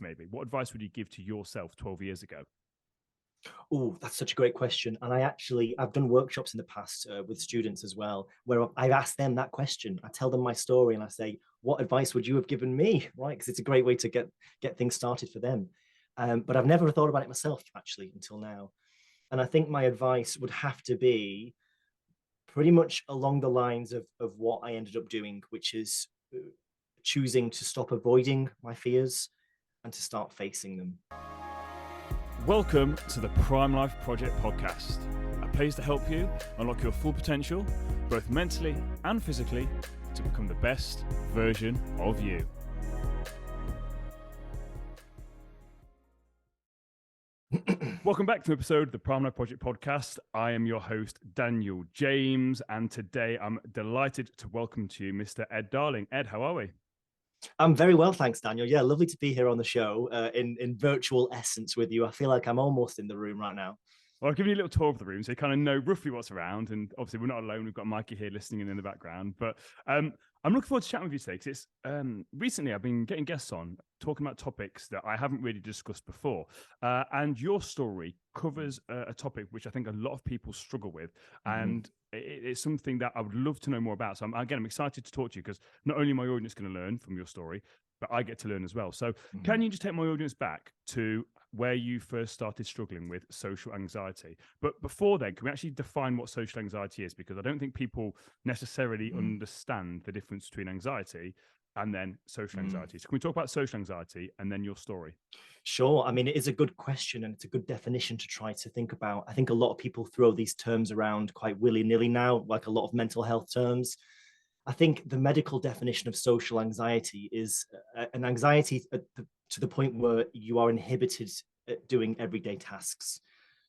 maybe, what advice would you give to yourself 12 years ago? Oh, that's such a great question. And I've done workshops in the past with students as well, where I've asked them that question. I tell them my story and I say, what advice would you have given me? Right? Because it's a great way to get things started for them. But I've never thought about it myself, actually, until now. And I think my advice would have to be pretty much along the lines of what I ended up doing, which is choosing to stop avoiding my fears and to start facing them. Welcome to the Prime Life Project podcast, a place to help you unlock your full potential, both mentally and physically, to become the best version of you. Welcome back to an episode of the Prime Life Project podcast. I am your host, Daniel James, and today I'm delighted to welcome to you Mr. Ed Darling. Ed, how are we? I'm very well, thanks, Daniel. Yeah, lovely to be here on the show in virtual essence with you. I feel like I'm almost in the room right now. Well, I'll give you a little tour of the room so you kind of know roughly what's around. And obviously, we're not alone. We've got Mikey here listening in the background. But I'm looking forward to chatting with you today because recently I've been getting guests on talking about topics that I haven't really discussed before. And your story covers a topic which I think a lot of people struggle with. And it's something that I would love to know more about. So I'm excited to talk to you because not only my audience going to learn from your story, but I get to learn as well. So can you just take my audience back to where you first started struggling with social anxiety? But before then, can we actually define what social anxiety is? Because I don't think people necessarily understand the difference between anxiety and then social anxiety. So can we talk about social anxiety and then your story? Sure. I mean, it is a good question and it's a good definition to try to think about. I think a lot of people throw these terms around quite willy-nilly now, like a lot of mental health terms. I think the medical definition of social anxiety is an anxiety to the point where you are inhibited at doing everyday tasks.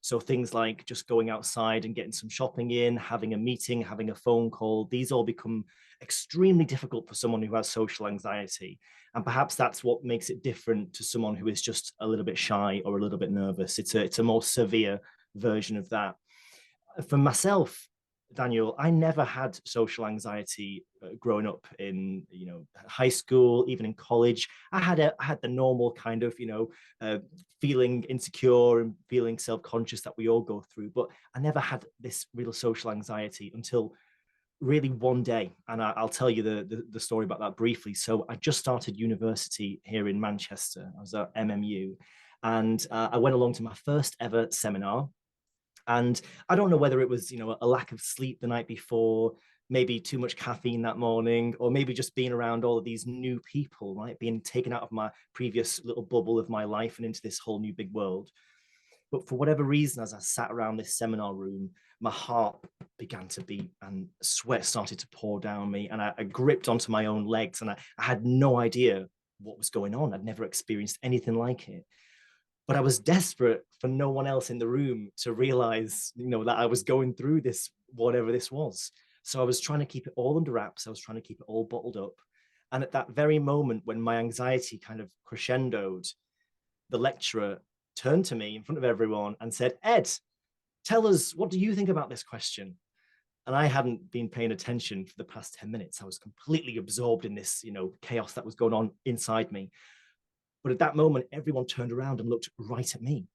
So things like just going outside and getting some shopping in, having a meeting, having a phone call, these all become extremely difficult for someone who has social anxiety. And perhaps that's what makes it different to someone who is just a little bit shy or a little bit nervous. It's a more severe version of that. For myself, Daniel, I never had social anxiety growing up in, high school, even in college. I had the normal kind of, feeling insecure and feeling self-conscious that we all go through, but I never had this real social anxiety until really one day. And I'll tell you the story about that briefly. So I just started university here in Manchester. I was at MMU, and I went along to my first ever seminar. And I don't know whether it was, a lack of sleep the night before, maybe too much caffeine that morning, or maybe just being around all of these new people, right? Being taken out of my previous little bubble of my life and into this whole new big world. But for whatever reason, as I sat around this seminar room, my heart began to beat and sweat started to pour down me. And I gripped onto my own legs and I had no idea what was going on. I'd never experienced anything like it. But I was desperate for no one else in the room to realize, that I was going through this, whatever this was. So I was trying to keep it all under wraps. I was trying to keep it all bottled up. And at that very moment, when my anxiety kind of crescendoed, the lecturer turned to me in front of everyone and said, "Ed, tell us, what do you think about this question?" And I hadn't been paying attention for the past 10 minutes. I was completely absorbed in this, chaos that was going on inside me. But at that moment, everyone turned around and looked right at me.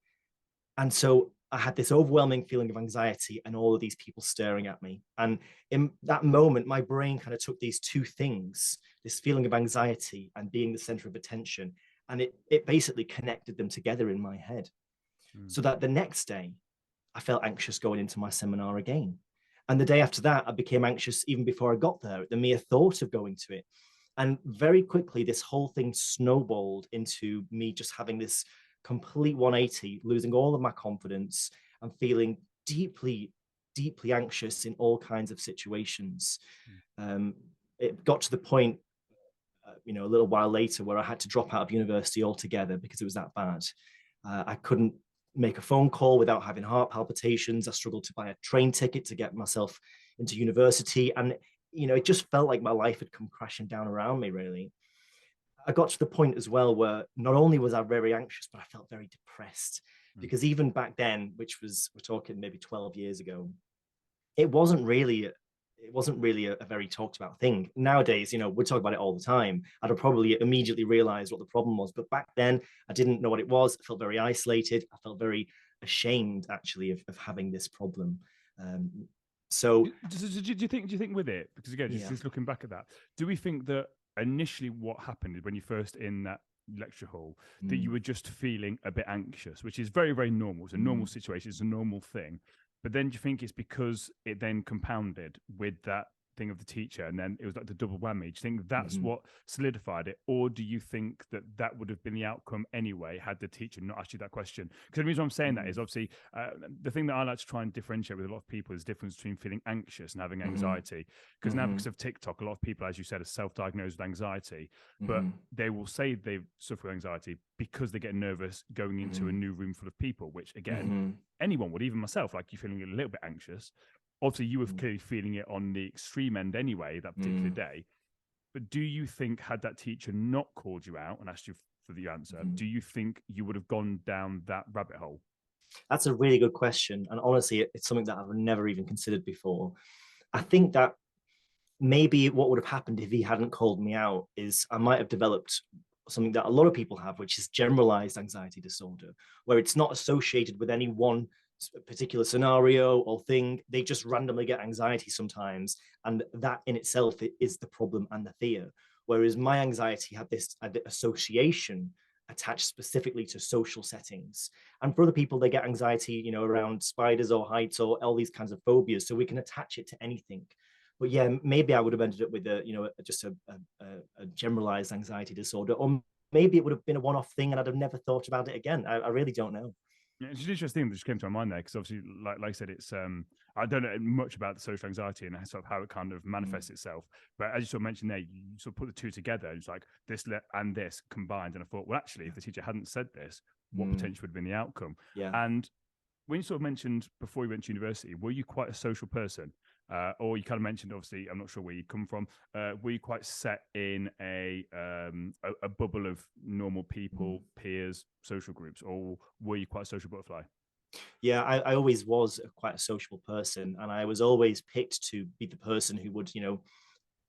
And so I had this overwhelming feeling of anxiety and all of these people staring at me. And in that moment, my brain kind of took these two things, this feeling of anxiety and being the center of attention, and it basically connected them together in my head. So that the next day, I felt anxious going into my seminar again. And the day after that, I became anxious even before I got there, at the mere thought of going to it. And very quickly, this whole thing snowballed into me just having this complete 180, losing all of my confidence and feeling deeply, deeply anxious in all kinds of situations. It got to the point, a little while later where I had to drop out of university altogether because it was that bad. I couldn't make a phone call without having heart palpitations. I struggled to buy a train ticket to get myself into university. And it just felt like my life had come crashing down around me, really. I got to the point as well where not only was I very anxious, but I felt very depressed because even back then, which was, we're talking maybe 12 years ago, it wasn't really it wasn't really a very talked about thing. Nowadays, we talk about it all the time. I'd have probably immediately realized what the problem was. But back then, I didn't know what it was. I felt very isolated. I felt very ashamed, actually, of having this problem. Um, so, do you think with it, because again, yeah. just looking back at that, do we think that initially what happened is when you first in that lecture hall that you were just feeling a bit anxious, which is very, very normal. It's a normal situation. It's a normal thing. But then do you think it's because it then compounded with that thing of the teacher and then it was like the double whammy? Do you think that's what solidified it? Or do you think that that would have been the outcome anyway had the teacher not asked you that question? Because the reason I'm saying that is obviously the thing that I like to try and differentiate with a lot of people is the difference between feeling anxious and having anxiety. Because now, because of TikTok, a lot of people, as you said, are self-diagnosed with anxiety, but they will say they suffer anxiety because they get nervous going into a new room full of people, which again, anyone would, even myself, like you feeling a little bit anxious. Obviously, you were clearly feeling it on the extreme end anyway, that particular day. But do you think, had that teacher not called you out and asked you for the answer, do you think you would have gone down that rabbit hole? That's a really good question. And honestly, it's something that I've never even considered before. I think that maybe what would have happened if he hadn't called me out is I might have developed something that a lot of people have, which is generalized anxiety disorder, where it's not associated with any one particular scenario or thing. They just randomly get anxiety sometimes, and that in itself is the problem and the fear. Whereas my anxiety had this association attached specifically to social settings. And for other people, they get anxiety, around spiders or heights or all these kinds of phobias. So we can attach it to anything. But yeah, maybe I would have ended up with just a generalized anxiety disorder, or maybe it would have been a one-off thing and I'd have never thought about it again. I really don't know. Yeah, it's an interesting thing that just came to my mind there, because obviously, like I said, it's I don't know much about the social anxiety and sort of how it kind of manifests itself. But as you sort of mentioned there, you sort of put the two together. And it's like this and this combined, and I thought, well, actually, if the teacher hadn't said this, what potentially would have been the outcome? Yeah. And when you sort of mentioned before you went to university, were you quite a social person? Or you kind of mentioned, obviously, I'm not sure where you come from. Were you quite set in a bubble of normal people, peers, social groups, or were you quite a social butterfly? Yeah, I always was quite a sociable person, and I was always picked to be the person who would,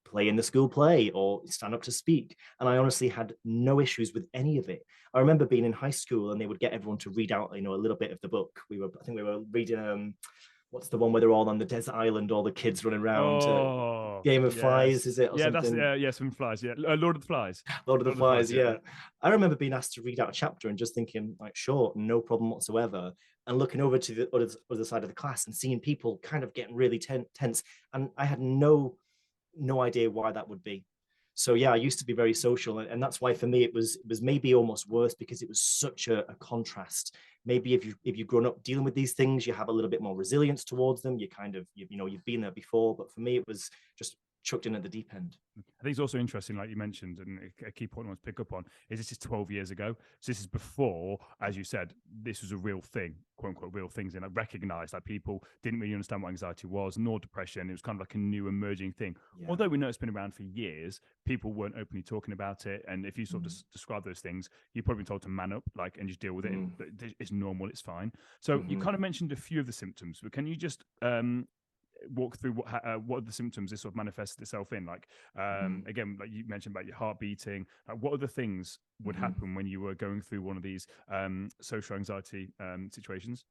play in the school play or stand up to speak. And I honestly had no issues with any of it. I remember being in high school and they would get everyone to read out, a little bit of the book. I think we were reading what's the one where they're all on the desert island, all the kids running around? Game of Flies, is it, or yeah, something? That's some Flies. Yeah, Lord of the Flies. Lord of the Flies, yeah. I remember being asked to read out a chapter and just thinking, like, sure, no problem whatsoever. And looking over to the other side of the class and seeing people kind of getting really tense, and I had no idea why that would be. So yeah, I used to be very social, and that's why for me it was maybe almost worse, because it was such a contrast. Maybe if you've grown up dealing with these things, you have a little bit more resilience towards them. You kind of you've been there before, but for me it was just chucked in at the deep end. I think it's also interesting, like you mentioned, and a key point I want to pick up on is this is 12 years ago. So this is before, as you said, this was a real thing, quote unquote, real things, and I recognized that people didn't really understand what anxiety was, nor depression. It was kind of like a new emerging thing. Yeah. Although we know it's been around for years, people weren't openly talking about it. And if you sort of describe those things, you're probably been told to man up, like, and just deal with it. It's normal, it's fine. So you kind of mentioned a few of the symptoms, but can you just walk through what are the symptoms this sort of manifests itself in? Like again, like you mentioned about your heart beating, like what other things would happen when you were going through one of these social anxiety situations?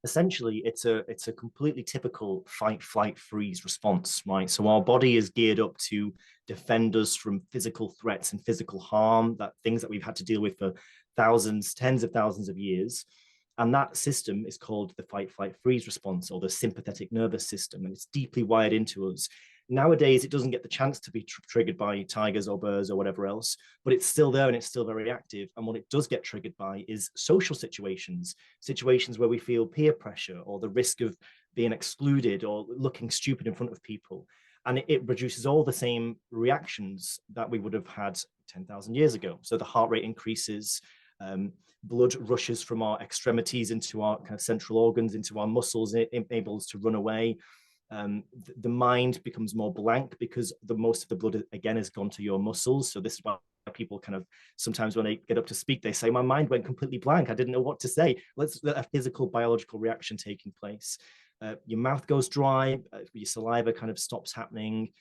Essentially, it's a completely typical fight, flight, freeze response, right? So our body is geared up to defend us from physical threats and physical harm, that things that we've had to deal with for thousands, tens of thousands of years. And that system is called the fight, flight, freeze response, or the sympathetic nervous system. And it's deeply wired into us. Nowadays, it doesn't get the chance to be triggered by tigers or bears or whatever else, but it's still there and it's still very active. And what it does get triggered by is social situations, situations where we feel peer pressure or the risk of being excluded or looking stupid in front of people. And it produces all the same reactions that we would have had 10,000 years ago. So the heart rate increases, blood rushes from our extremities into our kind of central organs, into our muscles, able us to run away. The mind becomes more blank because most of the blood again has gone to your muscles. So this is why people kind of sometimes when they get up to speak, they say, my mind went completely blank. I didn't know what to say. Let's a physical biological reaction taking place. your mouth goes dry, your saliva kind of stops happening,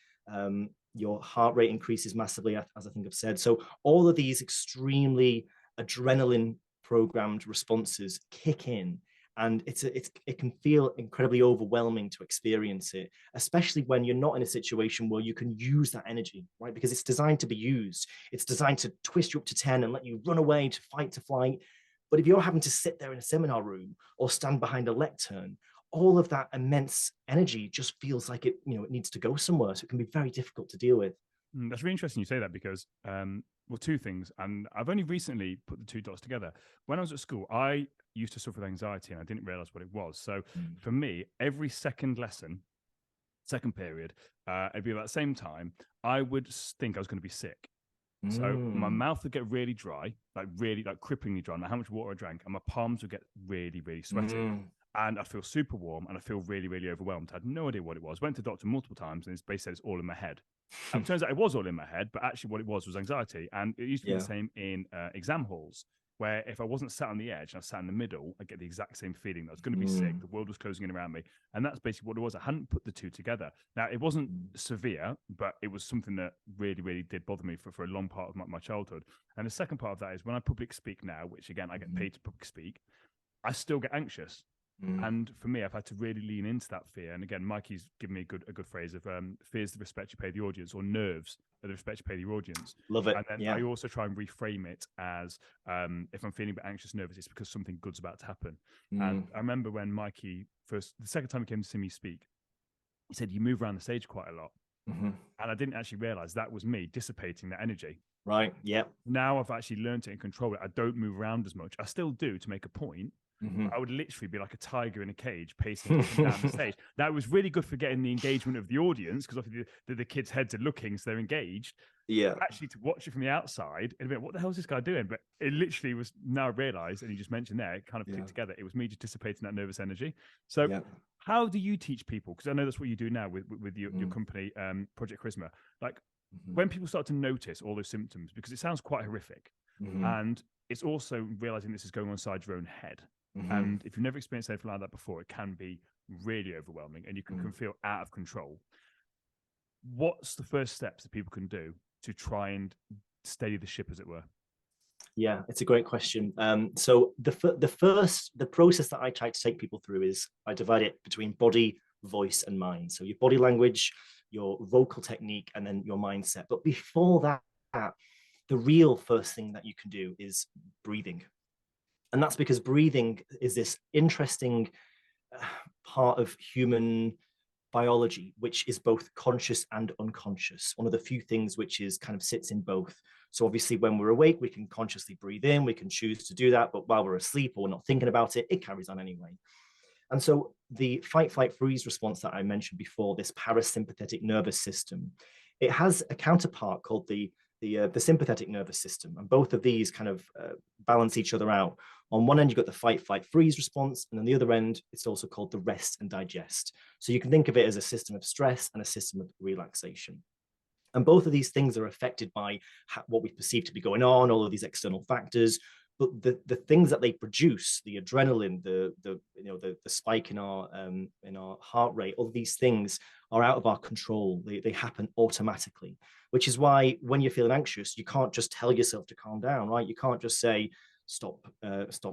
your heart rate increases massively, as I think I've said. So all of these extremely adrenaline programmed responses kick in, and it can feel incredibly overwhelming to experience it, especially when you're not in a situation where you can use that energy, right? Because it's designed to be used. It's designed to twist you up to 10 and let you run away to fight to flight. But if you're having to sit there in a seminar room or stand behind a lectern, all of that immense energy just feels like it needs to go somewhere. So it can be very difficult to deal with. That's really interesting you say that, because well, two things, and I've only recently put the two dots together. When I was at school, I used to suffer with anxiety and I didn't realize what it was. So for me, every second lesson, second period, it'd be about the same time, I would think I was going to be sick. So my mouth would get really dry, like cripplingly dry, like how much water I drank, and my palms would get really, really sweaty. And I feel super warm and I feel really, really overwhelmed. I had no idea what it was. Went to the doctor multiple times and they said it's all in my head. And it turns out it was all in my head, but actually what it was anxiety. And it used to be the same in exam halls, where if I wasn't sat on the edge and I sat in the middle, I get the exact same feeling that I was going to be sick. The world was closing in around me. And that's basically what it was. I hadn't put the two together. Now, it wasn't severe, but it was something that really, really did bother me for a long part of my childhood. And the second part of that is when I public speak now, which again, I get paid to public speak, I still get anxious. And for me, I've had to really lean into that fear. And again, Mikey's given me a good phrase of fear's the respect you pay the audience, or nerves are the respect you pay the audience. Love it. And then I also try and reframe it as if I'm feeling a bit anxious, nervous, it's because something good's about to happen. And I remember when Mikey the second time he came to see me speak, he said, you move around the stage quite a lot. And I didn't actually realize that was me dissipating that energy. Right. Yep. Now I've actually learned it and control it. I don't move around as much. I still do to make a point. I would literally be like a tiger in a cage pacing down the stage. That was really good for getting the engagement of the audience, because obviously the kids' heads are looking, so they're engaged. Yeah. But actually, to watch it from the outside, it'd be like, what the hell is this guy doing? But it literally was, now realized, and you just mentioned there, it kind of clicked together. It was me just dissipating that nervous energy. So how do you teach people? Because I know that's what you do now with your company, Project Charisma. Like when people start to notice all those symptoms, because it sounds quite horrific. And it's also realizing this is going on inside your own head. And if you've never experienced anything like that before, it can be really overwhelming and you can feel out of control. What's the first steps that people can do to try and steady the ship, as it were? Yeah, it's a great question. So the process that I try to take people through is I divide it between body, voice, and mind. So your body language, your vocal technique, and then your mindset. But before that, the real first thing that you can do is breathing. And that's because breathing is this interesting part of human biology, which is both conscious and unconscious. One of the few things which is kind of sits in both. So obviously when we're awake, we can consciously breathe in, we can choose to do that, but while we're asleep or we're not thinking about it, it carries on anyway. And so the fight, flight, freeze response that I mentioned before, this parasympathetic nervous system, it has a counterpart called the sympathetic nervous system. And both of these kind of balance each other out. On one end, you've got the fight, flight, freeze response. And on the other end, it's also called the rest and digest. So you can think of it as a system of stress and a system of relaxation. And both of these things are affected by what we perceive to be going on, all of these external factors. But the things that they produce, the adrenaline, the spike in our heart rate, all of these things are out of our control. They happen automatically, which is why when you're feeling anxious, you can't just tell yourself to calm down, right? You can't just say, stop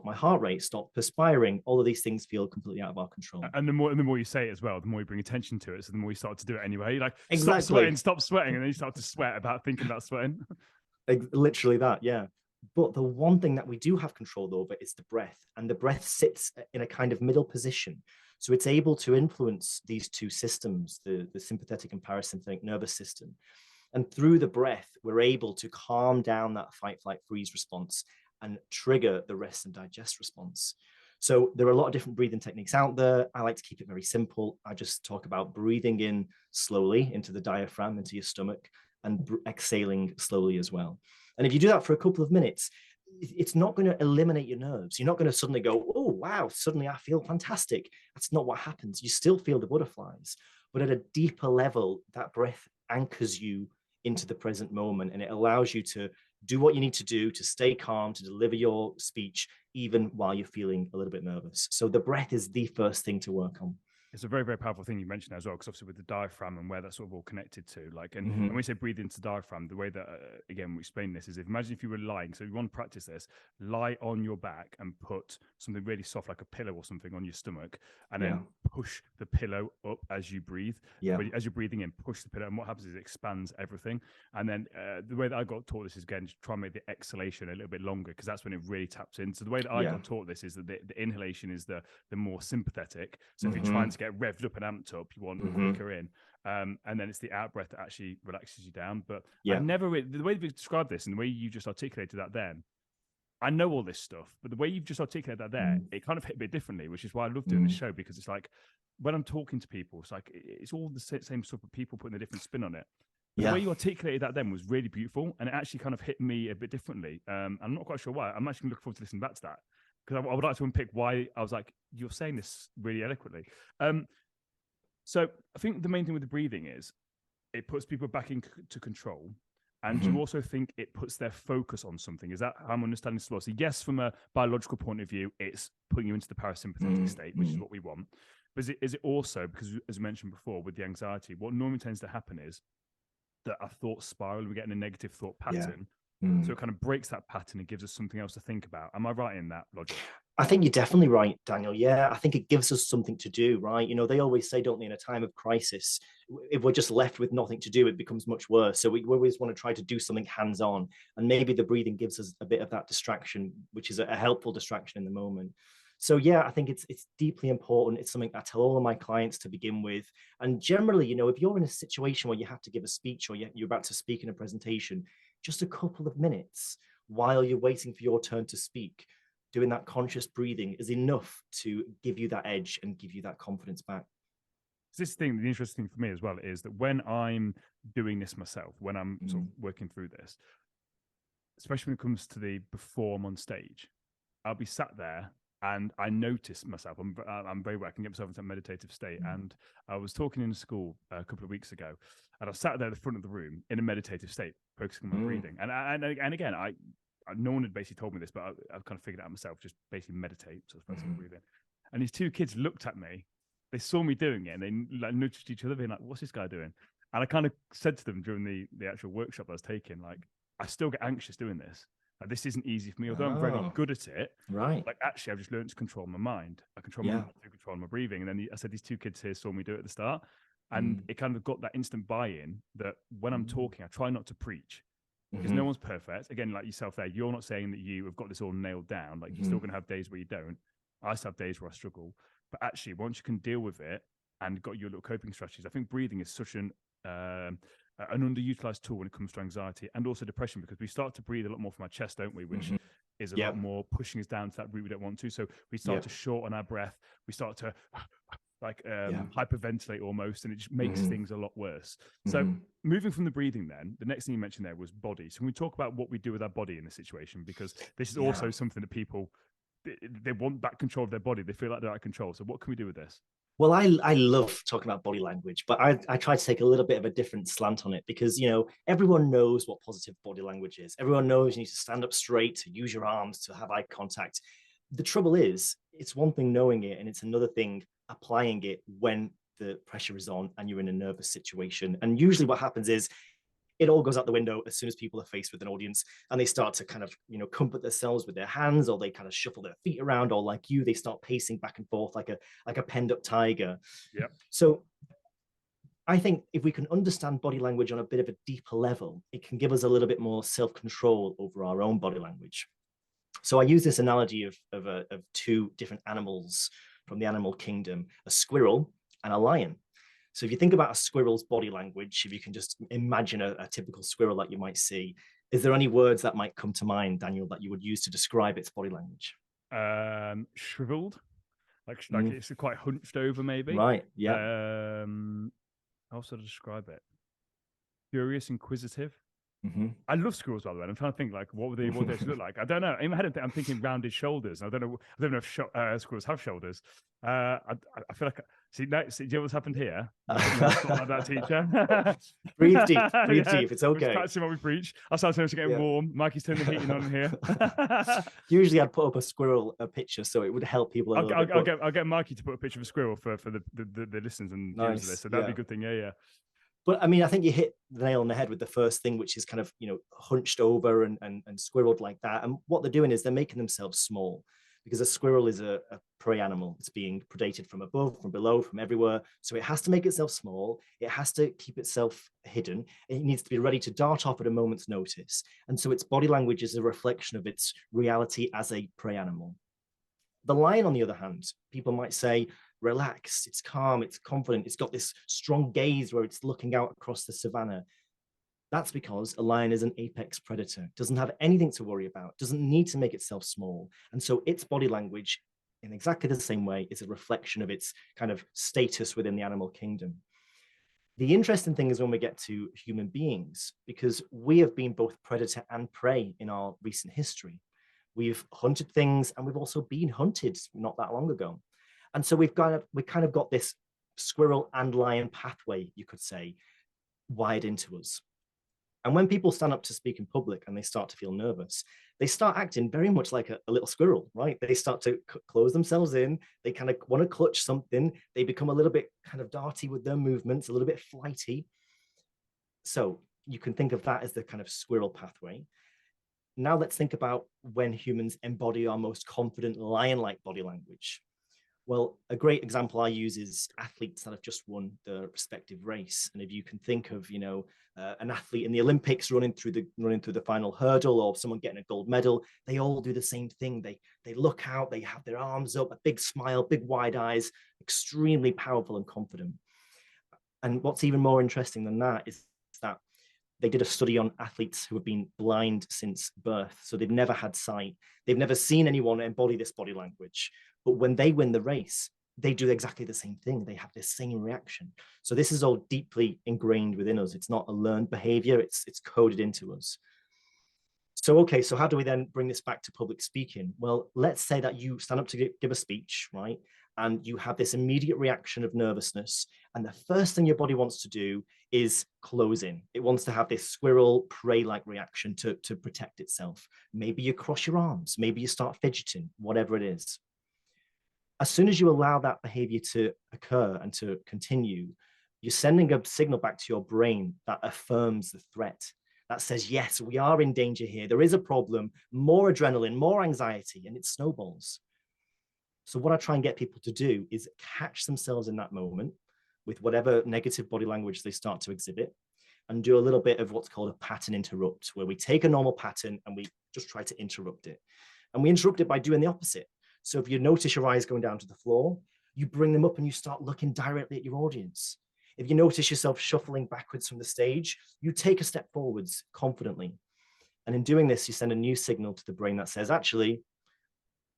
my heart rate, stop perspiring. All of these things feel completely out of our control. And the more you say it as well, the more you bring attention to it. So the more you start to do it anyway. You're like, exactly. stop sweating. And then you start to sweat about thinking about sweating. Literally that, yeah. But the one thing that we do have control over is the breath. And the breath sits in a kind of middle position. So it's able to influence these two systems, the sympathetic and parasympathetic nervous system. And through the breath, we're able to calm down that fight, flight, freeze response and trigger the rest and digest response. So there are a lot of different breathing techniques out there. I like to keep it very simple. I just talk about breathing in slowly into the diaphragm, into your stomach, and exhaling slowly as well. And if you do that for a couple of minutes, it's not going to eliminate your nerves. You're not going to suddenly go, oh, wow, suddenly I feel fantastic. That's not what happens. You still feel the butterflies, but at a deeper level, that breath anchors you into the present moment, and it allows you to do what you need to do to stay calm, to deliver your speech, even while you're feeling a little bit nervous. So the breath is the first thing to work on. It's a very, very powerful thing you mentioned as well, because obviously with the diaphragm and where that's sort of all connected to, like, and when we say breathe into diaphragm, the way that, again, we explain this is imagine if you were lying. So you want to practice this, lie on your back and put something really soft, like a pillow or something on your stomach, and then push the pillow up as you breathe. As you're breathing in, push the pillow. And what happens is it expands everything. And then the way that I got taught this is, again, just try and make the exhalation a little bit longer, because that's when it really taps in. So the way that I got taught this is that the inhalation is the more sympathetic. So if you're trying to get revved up and amped up, you want quicker in, and then it's the out breath that actually relaxes you down. But I've never really, the way you've described this and the way you just articulated that, then I know all this stuff, but the way you've just articulated that there, it kind of hit a bit differently, which is why I love doing this show, because it's like when I'm talking to people, it's like it's all the same sort of people putting a different spin on it. But the way you articulated that then was really beautiful, and it actually kind of hit me a bit differently. I'm not quite sure why. I'm actually looking forward to listening back to that, because I would like to unpick why I was like, you're saying this really eloquently. So I think the main thing with the breathing is it puts people back into control. And you also think it puts their focus on something. Is that how I'm understanding this? So yes, from a biological point of view, it's putting you into the parasympathetic state, which is what we want. But is it also, because as I mentioned before, with the anxiety, what normally tends to happen is that our thoughts spiral, we get in a negative thought pattern. So it kind of breaks that pattern and gives us something else to think about. Am I right in that logic? I think you're definitely right, Daniel. Yeah, I think it gives us something to do, right? You know, they always say, don't they, in a time of crisis, if we're just left with nothing to do, it becomes much worse. So we always want to try to do something hands-on. And maybe the breathing gives us a bit of that distraction, which is a helpful distraction in the moment. So yeah, I think it's deeply important. It's something I tell all of my clients to begin with. And generally, you know, if you're in a situation where you have to give a speech or you're about to speak in a presentation, just a couple of minutes while you're waiting for your turn to speak, doing that conscious breathing is enough to give you that edge and give you that confidence back. This thing, the interesting thing for me as well is that when I'm doing this myself, when I'm sort of working through this, especially when it comes to before I'm on stage, I'll be sat there and I notice myself. I'm very well. I can get myself into a meditative state. And I was talking in school a couple of weeks ago, and I sat there at the front of the room in a meditative state, focusing on my breathing. And again, no one had basically told me this, but I've kind of figured it out myself. Just basically meditate, so focus on breathing. And these two kids looked at me. They saw me doing it, and they like nudged each other, being like, "What's this guy doing?" And I kind of said to them during the actual workshop I was taking, like, I still get anxious doing this. Like, this isn't easy for me, although I'm very good at it. Right. Like, actually, I've just learned to control my mind. I control my mind through controlling my breathing. And then I said, these two kids here saw me do it at the start, and it kind of got that instant buy-in that when I'm talking, I try not to preach. Because no one's perfect. Again, like yourself there, you're not saying that you have got this all nailed down. Like, you're still going to have days where you don't. I still have days where I struggle. But actually, once you can deal with it and got your little coping strategies, I think breathing is such an underutilized tool when it comes to anxiety and also depression, because we start to breathe a lot more from our chest, don't we? Which is a lot more pushing us down to that route we don't want to. So we start to shorten our breath. We start to hyperventilate almost, and it just makes things a lot worse. So moving from the breathing, then the next thing you mentioned there was body. So can we talk about what we do with our body in this situation? Because this is also something that people, they want back control of their body. They feel like they're out of control. So what can we do with this? Well, I love talking about body language, but I try to take a little bit of a different slant on it because, you know, everyone knows what positive body language is. Everyone knows you need to stand up straight, to use your arms, to have eye contact. The trouble is, it's one thing knowing it, and it's another thing applying it when the pressure is on and you're in a nervous situation. And usually what happens is it all goes out the window as soon as people are faced with an audience and they start to kind of, you know, comfort themselves with their hands, or they kind of shuffle their feet around, or like you, they start pacing back and forth like a penned up tiger. So I think if we can understand body language on a bit of a deeper level, it can give us a little bit more self-control over our own body language. So I use this analogy of two different animals from the animal kingdom, a squirrel and a lion. So if you think about a squirrel's body language, if you can just imagine a typical squirrel that you might see, is there any words that might come to mind, Daniel, that you would use to describe its body language? Shriveled, like it's quite hunched over, maybe. Right. Yeah. How should I describe it? Curious, inquisitive. I love squirrels, by the way. I'm trying to think like what they actually look like. I don't know. In my head, I'm thinking rounded shoulders. I don't know. I don't know if squirrels have shoulders. I feel like see. Do you know what's happened here? Like that, teacher. Breathe deep. Breathe Yeah, deep. It's we're okay. practicing what we preach. I started getting warm. Mikey's turning the heating on here. Usually, I'd put up a picture, so it would help people a little bit. I'll get Mikey to put a picture of a squirrel for the listeners and viewers of this. So that'd be a good thing. Yeah. But I mean, I think you hit the nail on the head with the first thing, which is kind of, hunched over and squirreled like that. And what they're doing is they're making themselves small, because a squirrel is a prey animal. It's being predated from above, from below, from everywhere. So it has to make itself small. It has to keep itself hidden. It needs to be ready to dart off at a moment's notice. And so its body language is a reflection of its reality as a prey animal. The lion, on the other hand, people might say, relaxed, it's calm, it's confident, it's got this strong gaze where it's looking out across the savannah. That's because a lion is an apex predator, doesn't have anything to worry about, doesn't need to make itself small. And so its body language, in exactly the same way, is a reflection of its kind of status within the animal kingdom. The interesting thing is when we get to human beings, because we have been both predator and prey in our recent history. We've hunted things and we've also been hunted not that long ago. And so we kind of got this squirrel and lion pathway, you could say, wired into us. And when people stand up to speak in public and they start to feel nervous, they start acting very much like a little squirrel, right? They start to close themselves in. They kind of want to clutch something. They become a little bit kind of darty with their movements, a little bit flighty. So you can think of that as the kind of squirrel pathway. Now let's think about when humans embody our most confident lion-like body language. Well, a great example I use is athletes that have just won their respective race. And if you can think of, an athlete in the Olympics running through the final hurdle, or someone getting a gold medal, they all do the same thing. They look out, they have their arms up, a big smile, big wide eyes, extremely powerful and confident. And what's even more interesting than that is that they did a study on athletes who have been blind since birth. So they've never had sight. They've never seen anyone embody this body language. But when they win the race, they do exactly the same thing. They have this same reaction. So this is all deeply ingrained within us. It's not a learned behavior. It's coded into us. So how do we then bring this back to public speaking? Well, let's say that you stand up to give a speech, right? And you have this immediate reaction of nervousness. And the first thing your body wants to do is close in. It wants to have this squirrel prey-like reaction to protect itself. Maybe you cross your arms. Maybe you start fidgeting, whatever it is. As soon as you allow that behavior to occur and to continue, you're sending a signal back to your brain that affirms the threat, that says, yes, we are in danger here. There is a problem, more adrenaline, more anxiety, and it snowballs. So what I try and get people to do is catch themselves in that moment with whatever negative body language they start to exhibit, and do a little bit of what's called a pattern interrupt, where we take a normal pattern and we just try to interrupt it. And we interrupt it by doing the opposite. So if you notice your eyes going down to the floor, you bring them up and you start looking directly at your audience. If you notice yourself shuffling backwards from the stage, you take a step forwards confidently. And in doing this, you send a new signal to the brain that says, actually,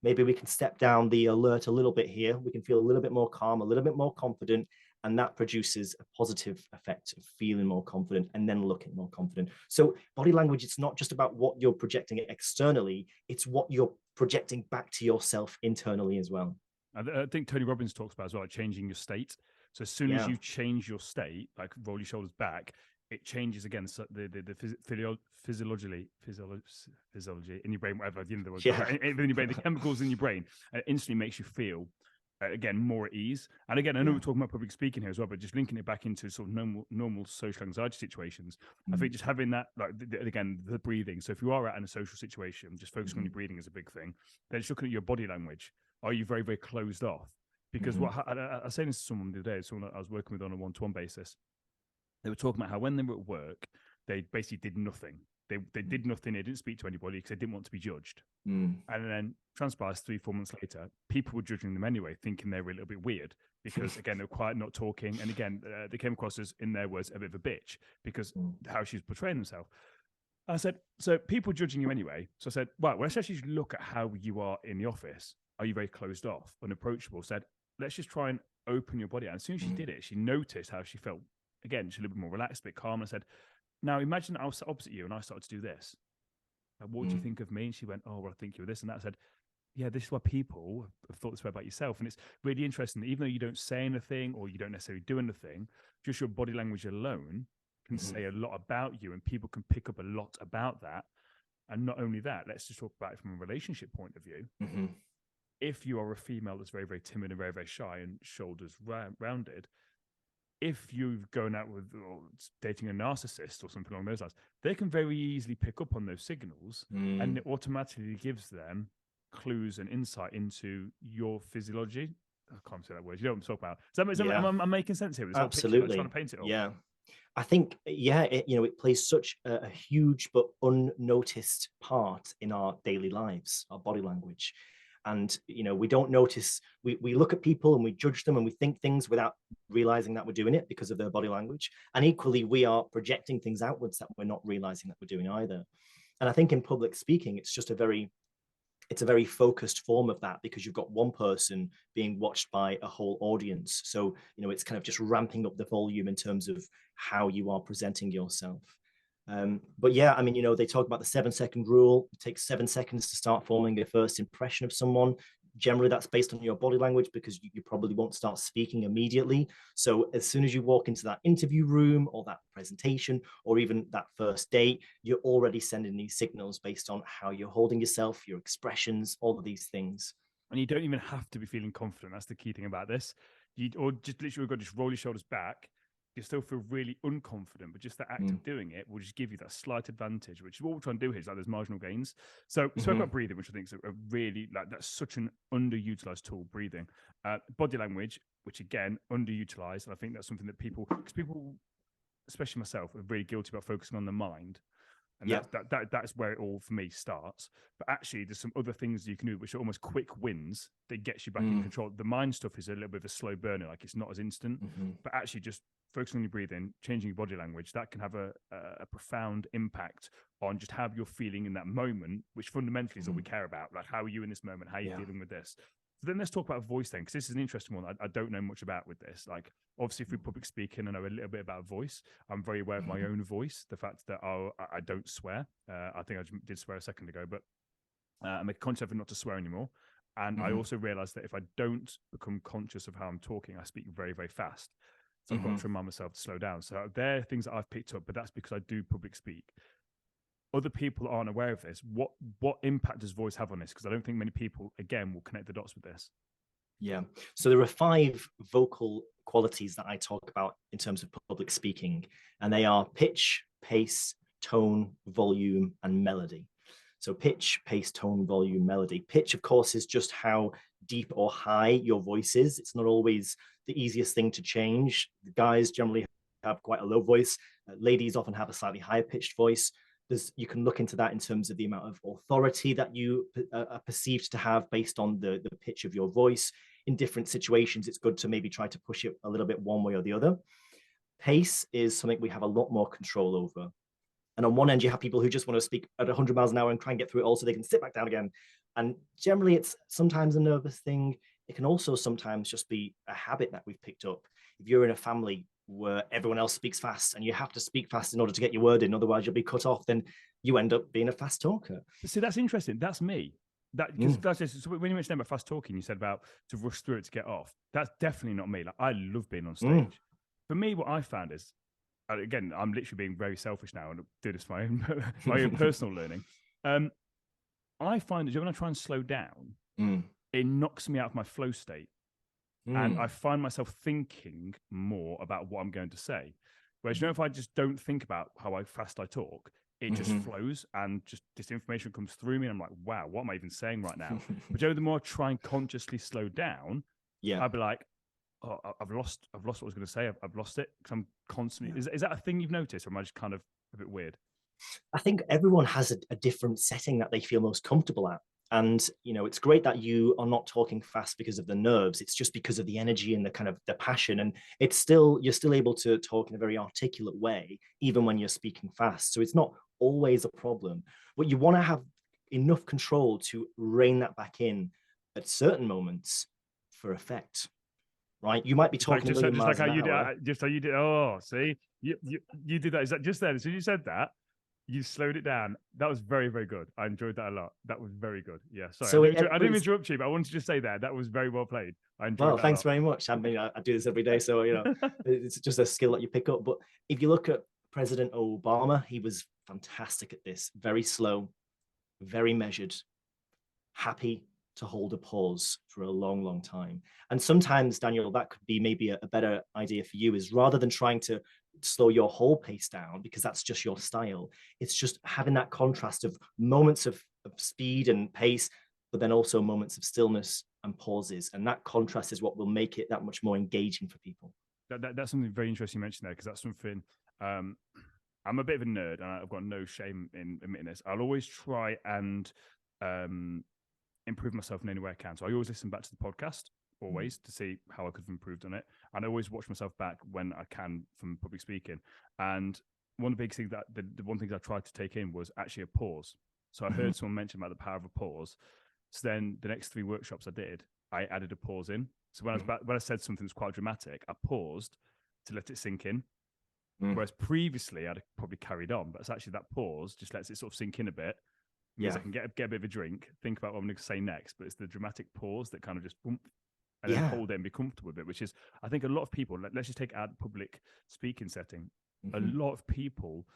maybe we can step down the alert a little bit here. We can feel a little bit more calm, a little bit more confident. And that produces a positive effect of feeling more confident and then looking more confident. So body language, it's not just about what you're projecting externally, it's what you're projecting back to yourself internally as well. I think Tony Robbins talks about as well, changing your state. So as soon as you change your state, like roll your shoulders back, it changes again. So the physiology in your brain, whatever, in your brain, the chemicals in your brain, instantly makes you feel again more at ease. And again, I know we're talking about public speaking here as well, but just linking it back into sort of normal social anxiety situations. I think just having that, like again, the breathing. So if you are in a social situation, just focusing on your breathing is a big thing. Then just looking at your body language. Are you very, very closed off? Because what I was saying this to someone the other day, someone I was working with on a one-to-one basis, they were talking about how when they were at work, they basically did nothing. They did nothing. They didn't speak to anybody because they didn't want to be judged. And then transpires 3-4 months later, people were judging them anyway, thinking they were a little bit weird because again, they're quiet, not talking. And again, they came across as, in their words, a bit of a bitch because how she was portraying themselves. I said, so people judging you anyway. So I said, well, let's actually look at how you are in the office. Are you very closed off, unapproachable? Said, let's just try and open your body out. And as soon as she did it, she noticed how she felt. Again, she's a little bit more relaxed, a bit calm. I said, Now imagine I was sat opposite you and I started to do this. Like, what do you think of me? And she went, oh, well, I think you're this and that. I said, yeah, this is why people have thought this way about yourself. And it's really interesting that even though you don't say anything or you don't necessarily do anything, just your body language alone can say a lot about you, and people can pick up a lot about that. And not only that, let's just talk about it from a relationship point of view. If you are a female that's very, very timid and very, very shy and shoulders rounded, if you're going out with or dating a narcissist or something along those lines, they can very easily pick up on those signals, and it automatically gives them clues and insight into your physiology. I can't say that word. You know what I'm talking about. I'm making sense here with this Absolutely. whole picture, like trying to paint it all. Yeah. I think, it plays such a huge but unnoticed part in our daily lives, our body language. And, we don't notice, we look at people and we judge them and we think things without realizing that we're doing it because of their body language. And equally, we are projecting things outwards that we're not realizing that we're doing either. And I think in public speaking, it's a very focused form of that, because you've got one person being watched by a whole audience. So, it's kind of just ramping up the volume in terms of how you are presenting yourself. But yeah, I mean, they talk about the 7-second rule. It takes 7 seconds to start forming a first impression of someone. Generally, that's based on your body language, because you probably won't start speaking immediately. So as soon as you walk into that interview room or that presentation or even that first date, you're already sending these signals based on how you're holding yourself, your expressions, all of these things. And you don't even have to be feeling confident. That's the key thing about this. Or just literally got to just roll your shoulders back. You still feel really unconfident, but just the act of doing it will just give you that slight advantage, which is what we're trying to do here, is like those marginal gains. So we spoke about breathing, which I think is a really, like, that's such an underutilized tool, breathing. Body language, which again, underutilized. And I think that's something that people, especially myself, are really guilty about focusing on the mind. And that's where it all for me starts. But actually, there's some other things you can do which are almost quick wins that gets you back in control. The mind stuff is a little bit of a slow burner, like it's not as instant. But actually, just focusing on your breathing, changing your body language, that can have a profound impact on just how you're feeling in that moment, which fundamentally is all we care about. Like, how are you in this moment? How are you dealing with this? So then let's talk about voice then, because this is an interesting one I don't know much about with this. Like, obviously through public speaking, I know a little bit about voice. I'm very aware of my own voice, the fact that I don't swear. I think I did swear a second ago, but I make a conscious effort not to swear anymore. And I also realized that if I don't become conscious of how I'm talking, I speak very, very fast. So I've got to remind myself to slow down. So there are things that I've picked up, but that's because I do public speak. Other people aren't aware of this. What impact does voice have on this? Because I don't think many people, again, will connect the dots with this. Yeah. So there are 5 vocal qualities that I talk about in terms of public speaking, and they are pitch, pace, tone, volume, and melody. So pitch, pace, tone, volume, melody. Pitch, of course, is just how deep or high your voice is. It's not always the easiest thing to change. The guys generally have quite a low voice. Ladies often have a slightly higher pitched voice. You can look into that in terms of the amount of authority that you are perceived to have based on the pitch of your voice. In different situations, it's good to maybe try to push it a little bit one way or the other. Pace is something we have a lot more control over. And on one end, you have people who just want to speak at 100 miles an hour and try and get through it all so they can sit back down again. And generally, it's sometimes a nervous thing. It can also sometimes just be a habit that we've picked up. If you're in a family where everyone else speaks fast and you have to speak fast in order to get your word in, otherwise you'll be cut off, then you end up being a fast talker. See, that's interesting. That's me. So when you mentioned about fast talking, you said about to rush through it to get off. That's definitely not me. Like, I love being on stage. For me, what I found is, again, I'm literally being very selfish now and do this for my own personal learning. I find that when I try and slow down, it knocks me out of my flow state. And I find myself thinking more about what I'm going to say. Whereas, if I just don't think about how fast I talk, it just flows and just this information comes through me. And I'm like, wow, what am I even saying right now? But the more I try and consciously slow down, I'll be like, oh, I've lost what I was going to say. I've lost it because I'm constantly. Is that a thing you've noticed, or am I just kind of a bit weird? I think everyone has a different setting that they feel most comfortable at. And, it's great that you are not talking fast because of the nerves. It's just because of the energy and the kind of the passion. And you're still able to talk in a very articulate way, even when you're speaking fast. So it's not always a problem, but you want to have enough control to rein that back in at certain moments for effect. right? You might be talking a million just like miles how an you hour. did, just how you did. Oh, see, you did that. Is that just then? As soon as you said that, you slowed it down. That was very, very good. I enjoyed that a lot. That was very good. Yeah, sorry, So I didn't interrupt you, but I wanted to just say that was very well played. I enjoyed well, that a thanks lot. very much. I mean, I do this every day, so it's just a skill that you pick up. But if you look at President Obama, he was fantastic at this. Very slow, very measured, happy to hold a pause for a long, long time. And sometimes, Daniel, that could be maybe a better idea for you, is rather than trying to slow your whole pace down, because that's just your style, it's just having that contrast of moments of speed and pace, but then also moments of stillness and pauses. And that contrast is what will make it that much more engaging for people. That's something very interesting you mentioned there, because that's something I'm a bit of a nerd, and I've got no shame in admitting this. I'll always try and improve myself in any way I can. So I always listen back to the podcast, always, to see how I could have improved on it. And I always watch myself back when I can from public speaking. And one of the big things that the one thing I tried to take in was actually a pause. So I heard someone mention about the power of a pause. So then the next 3 workshops I did, I added a pause in. So when I said something that's quite dramatic, I paused to let it sink in. Whereas previously I'd probably carried on, but it's actually that pause just lets it sort of sink in a bit. Means I can get a bit of a drink, think about what I'm going to say next, but it's the dramatic pause that kind of just boom, and then hold it and be comfortable with it, which is, I think a lot of people, let's just take our public speaking setting. A lot of people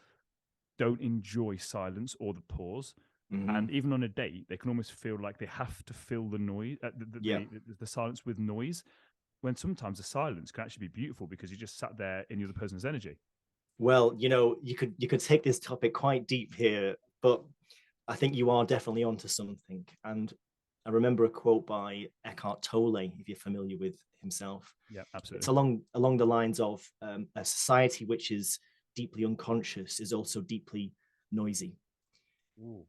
don't enjoy silence or the pause. And even on a date, they can almost feel like they have to fill the noise, the silence with noise, when sometimes the silence can actually be beautiful because you just sat there in the other person's energy. Well, you could take this topic quite deep here, but I think you are definitely onto something. And I remember a quote by Eckhart Tolle, if you're familiar with himself. Yeah, absolutely. It's along the lines of a society which is deeply unconscious is also deeply noisy. Ooh.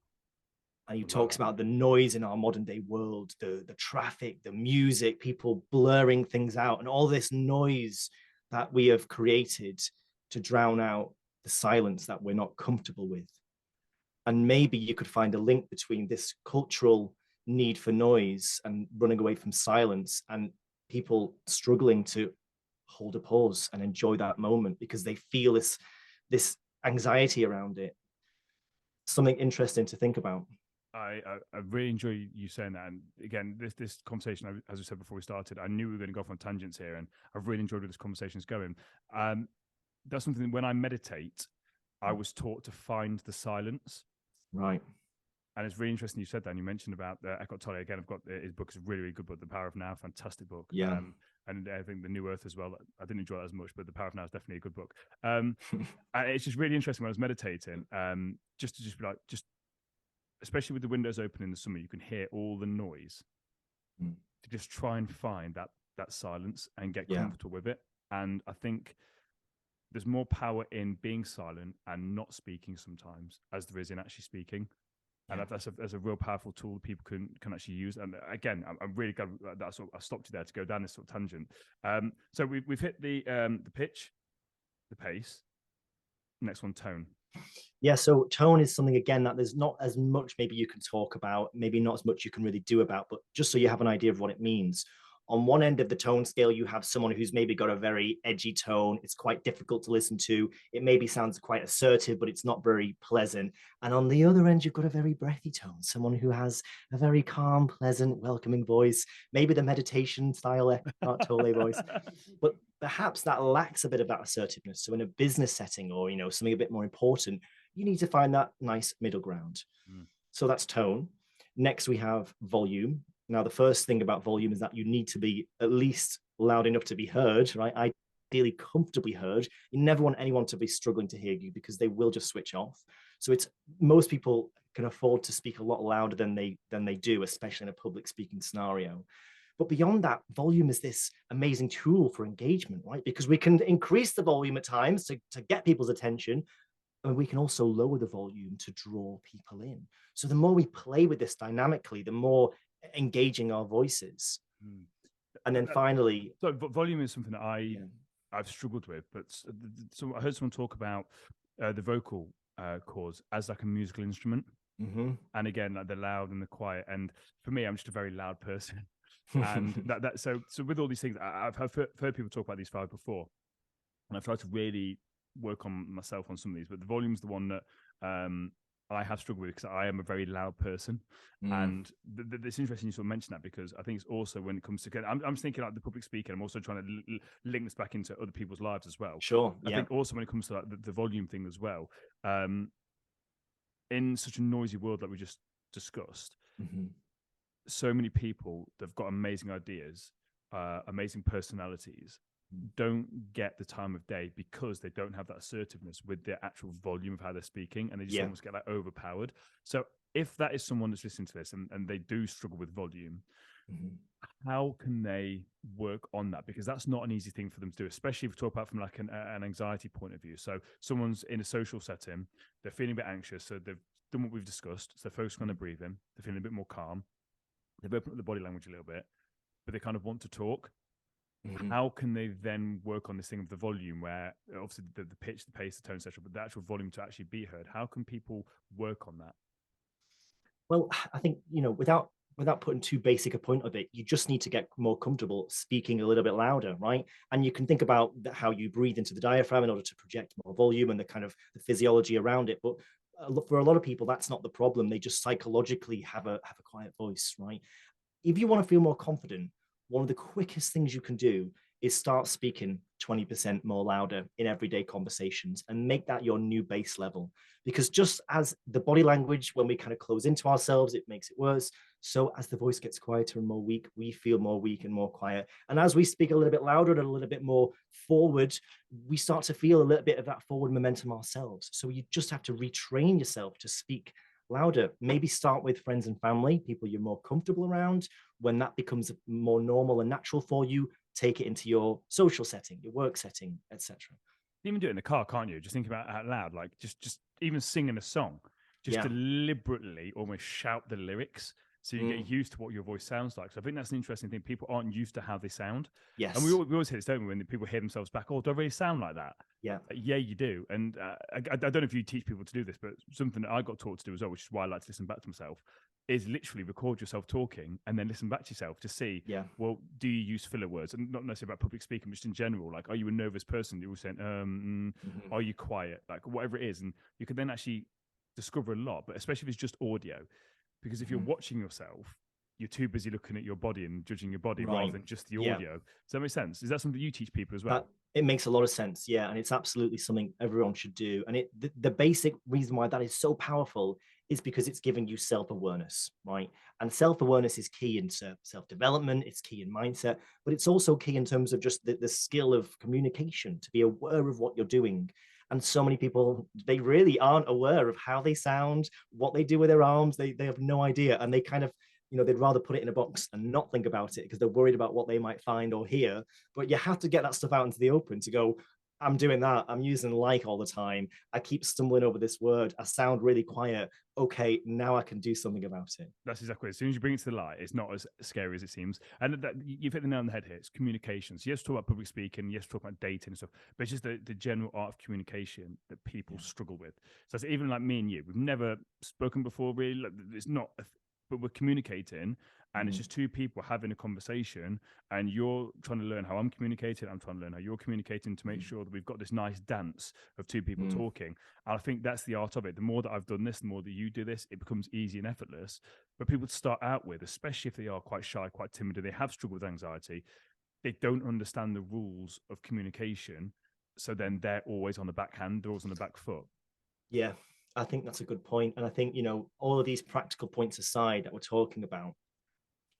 And he talks about the noise in our modern day world, the traffic, the music, people blurring things out, and all this noise that we have created to drown out the silence that we're not comfortable with. And maybe you could find a link between this cultural need for noise and running away from silence, and people struggling to hold a pause and enjoy that moment because they feel this anxiety around it. Something interesting to think about. I really enjoy you saying that. And again, this conversation, as we said before we started, I knew we were going to go off on tangents here, and I've really enjoyed where this conversation is going. That's something that when I meditate, I was taught to find the silence. Right. And it's really interesting you said that. And you mentioned about Eckhart Tolle. Again, I've got his book is a really, really good book, The Power of Now, fantastic book. Yeah. And I think The New Earth as well. I didn't enjoy that as much, but The Power of Now is definitely a good book. And it's just really interesting when I was meditating, just to be like, especially with the windows open in the summer, you can hear all the noise. To just try and find that silence and get comfortable with it. And I think there's more power in being silent and not speaking sometimes as there is in actually speaking. And that's a real powerful tool that people can actually use. And again, I'm really glad that I stopped you there to go down this sort of tangent. So we've hit the pitch, the pace. Next one, tone. Yeah, so tone is something, again, that there's not as much maybe you can talk about, maybe not as much you can really do about, but just so you have an idea of what it means. On one end of the tone scale, you have someone who's maybe got a very edgy tone. It's quite difficult to listen to. It maybe sounds quite assertive, but it's not very pleasant. And on the other end, you've got a very breathy tone, someone who has a very calm, pleasant, welcoming voice, maybe the meditation style Eckhart Tolle voice. But perhaps that lacks a bit of that assertiveness. So in a business setting or, something a bit more important, you need to find that nice middle ground. So that's tone. Next, we have volume. Now, the first thing about volume is that you need to be at least loud enough to be heard, right? Ideally comfortably heard. You never want anyone to be struggling to hear you because they will just switch off. So most people can afford to speak a lot louder than they do, especially in a public speaking scenario. But beyond that, volume is this amazing tool for engagement, right? Because we can increase the volume at times to get people's attention, and we can also lower the volume to draw people in. So the more we play with this dynamically, the more engaging our voices. And then finally, so volume is something that I've struggled with, but so I heard someone talk about the vocal cords as like a musical instrument. And again, like the loud and the quiet. And for me, I'm just a very loud person. And so with all these things, I've heard people talk about these 5 before, and I've tried to really work on myself on some of these. But the volume's the one that I have struggled with, because I am a very loud person. And it's interesting you sort of mention that, because I think it's also when it comes to, I'm thinking like the public speaking, I'm also trying to link this back into other people's lives as well. Sure. I think also when it comes to like the volume thing as well, in such a noisy world that we just discussed, so many people that've got amazing ideas, amazing personalities, don't get the time of day because they don't have that assertiveness with the actual volume of how they're speaking, and they just almost get like overpowered. So if that is someone that's listening to this and they do struggle with volume, how can they work on that? Because that's not an easy thing for them to do, especially if we talk about from like an anxiety point of view. So someone's in a social setting, they're feeling a bit anxious, so they've done what we've discussed, so they're focusing on their breathing, they're feeling a bit more calm, they've opened up the body language a little bit, but they kind of want to talk. How can they then work on this thing of the volume, where obviously the pitch, the pace, the tone, etc., but the actual volume to actually be heard? How can people work on that? Well, I think, without putting too basic a point of it, you just need to get more comfortable speaking a little bit louder, right? And you can think about how you breathe into the diaphragm in order to project more volume and the kind of the physiology around it. But for a lot of people, that's not the problem. They just psychologically have a quiet voice, right? If you want to feel more confident, one of the quickest things you can do is start speaking 20% more louder in everyday conversations and make that your new base level. Because just as the body language, when we kind of close into ourselves, it makes it worse. So as the voice gets quieter and more weak, we feel more weak and more quiet. And as we speak a little bit louder and a little bit more forward, we start to feel a little bit of that forward momentum ourselves. So you just have to retrain yourself to speak louder. Maybe start with friends and family, people you're more comfortable around. When that becomes more normal and natural for you, take it into your social setting, your work setting, etc. You even do it in the car, can't you? Just think about it out loud, like just even singing a song, just deliberately almost shout the lyrics, so you get used to what your voice sounds like. So I think that's an interesting thing. People aren't used to how they sound. Yes. And we always hear this, don't we, when people hear themselves back, oh, do I really sound like that? Yeah. Yeah, you do. And I don't know if you teach people to do this, but something that I got taught to do as well, which is why I like to listen back to myself, is literally record yourself talking and then listen back to yourself to see, well, do you use filler words? And not necessarily about public speaking, but just in general. Like, are you a nervous person? You're saying, are you quiet? Like, whatever it is. And you can then actually discover a lot, but especially if it's just audio. Because if you're watching yourself, you're too busy looking at your body and judging your body rather than just the audio. Does that make sense? Is that something you teach people as well? It makes a lot of sense, yeah, and it's absolutely something everyone should do. And the basic reason why that is so powerful is because it's giving you self-awareness, right? And self-awareness is key in self-development, it's key in mindset, but it's also key in terms of just the skill of communication, to be aware of what you're doing. And so many people, they really aren't aware of how they sound, what they do with their arms. They have no idea, and they kind of, they'd rather put it in a box and not think about it because they're worried about what they might find or hear. But you have to get that stuff out into the open to go, I'm doing that. I'm using like all the time. I keep stumbling over this word. I sound really quiet. Okay, now I can do something about it. That's exactly it. As soon as you bring it to the light, it's not as scary as it seems. And you've hit the nail on the head here. It's communication. So yes, talk about public speaking, yes, talk about dating and stuff, but it's just the general art of communication that people struggle with. So it's even like me and you. We've never spoken before, really. It's not but we're communicating, and it's just two people having a conversation, and you're trying to learn how I'm communicating, I'm trying to learn how you're communicating, to make sure that we've got this nice dance of two people talking. And I think that's the art of it. The more that I've done this, the more that you do this, it becomes easy and effortless. But people start out with, especially if they are quite shy, quite timid, and they have struggled with anxiety, they don't understand the rules of communication. So then they're always on the backhand, they're always on the back foot. Yeah, I think that's a good point. And I think, all of these practical points aside that we're talking about,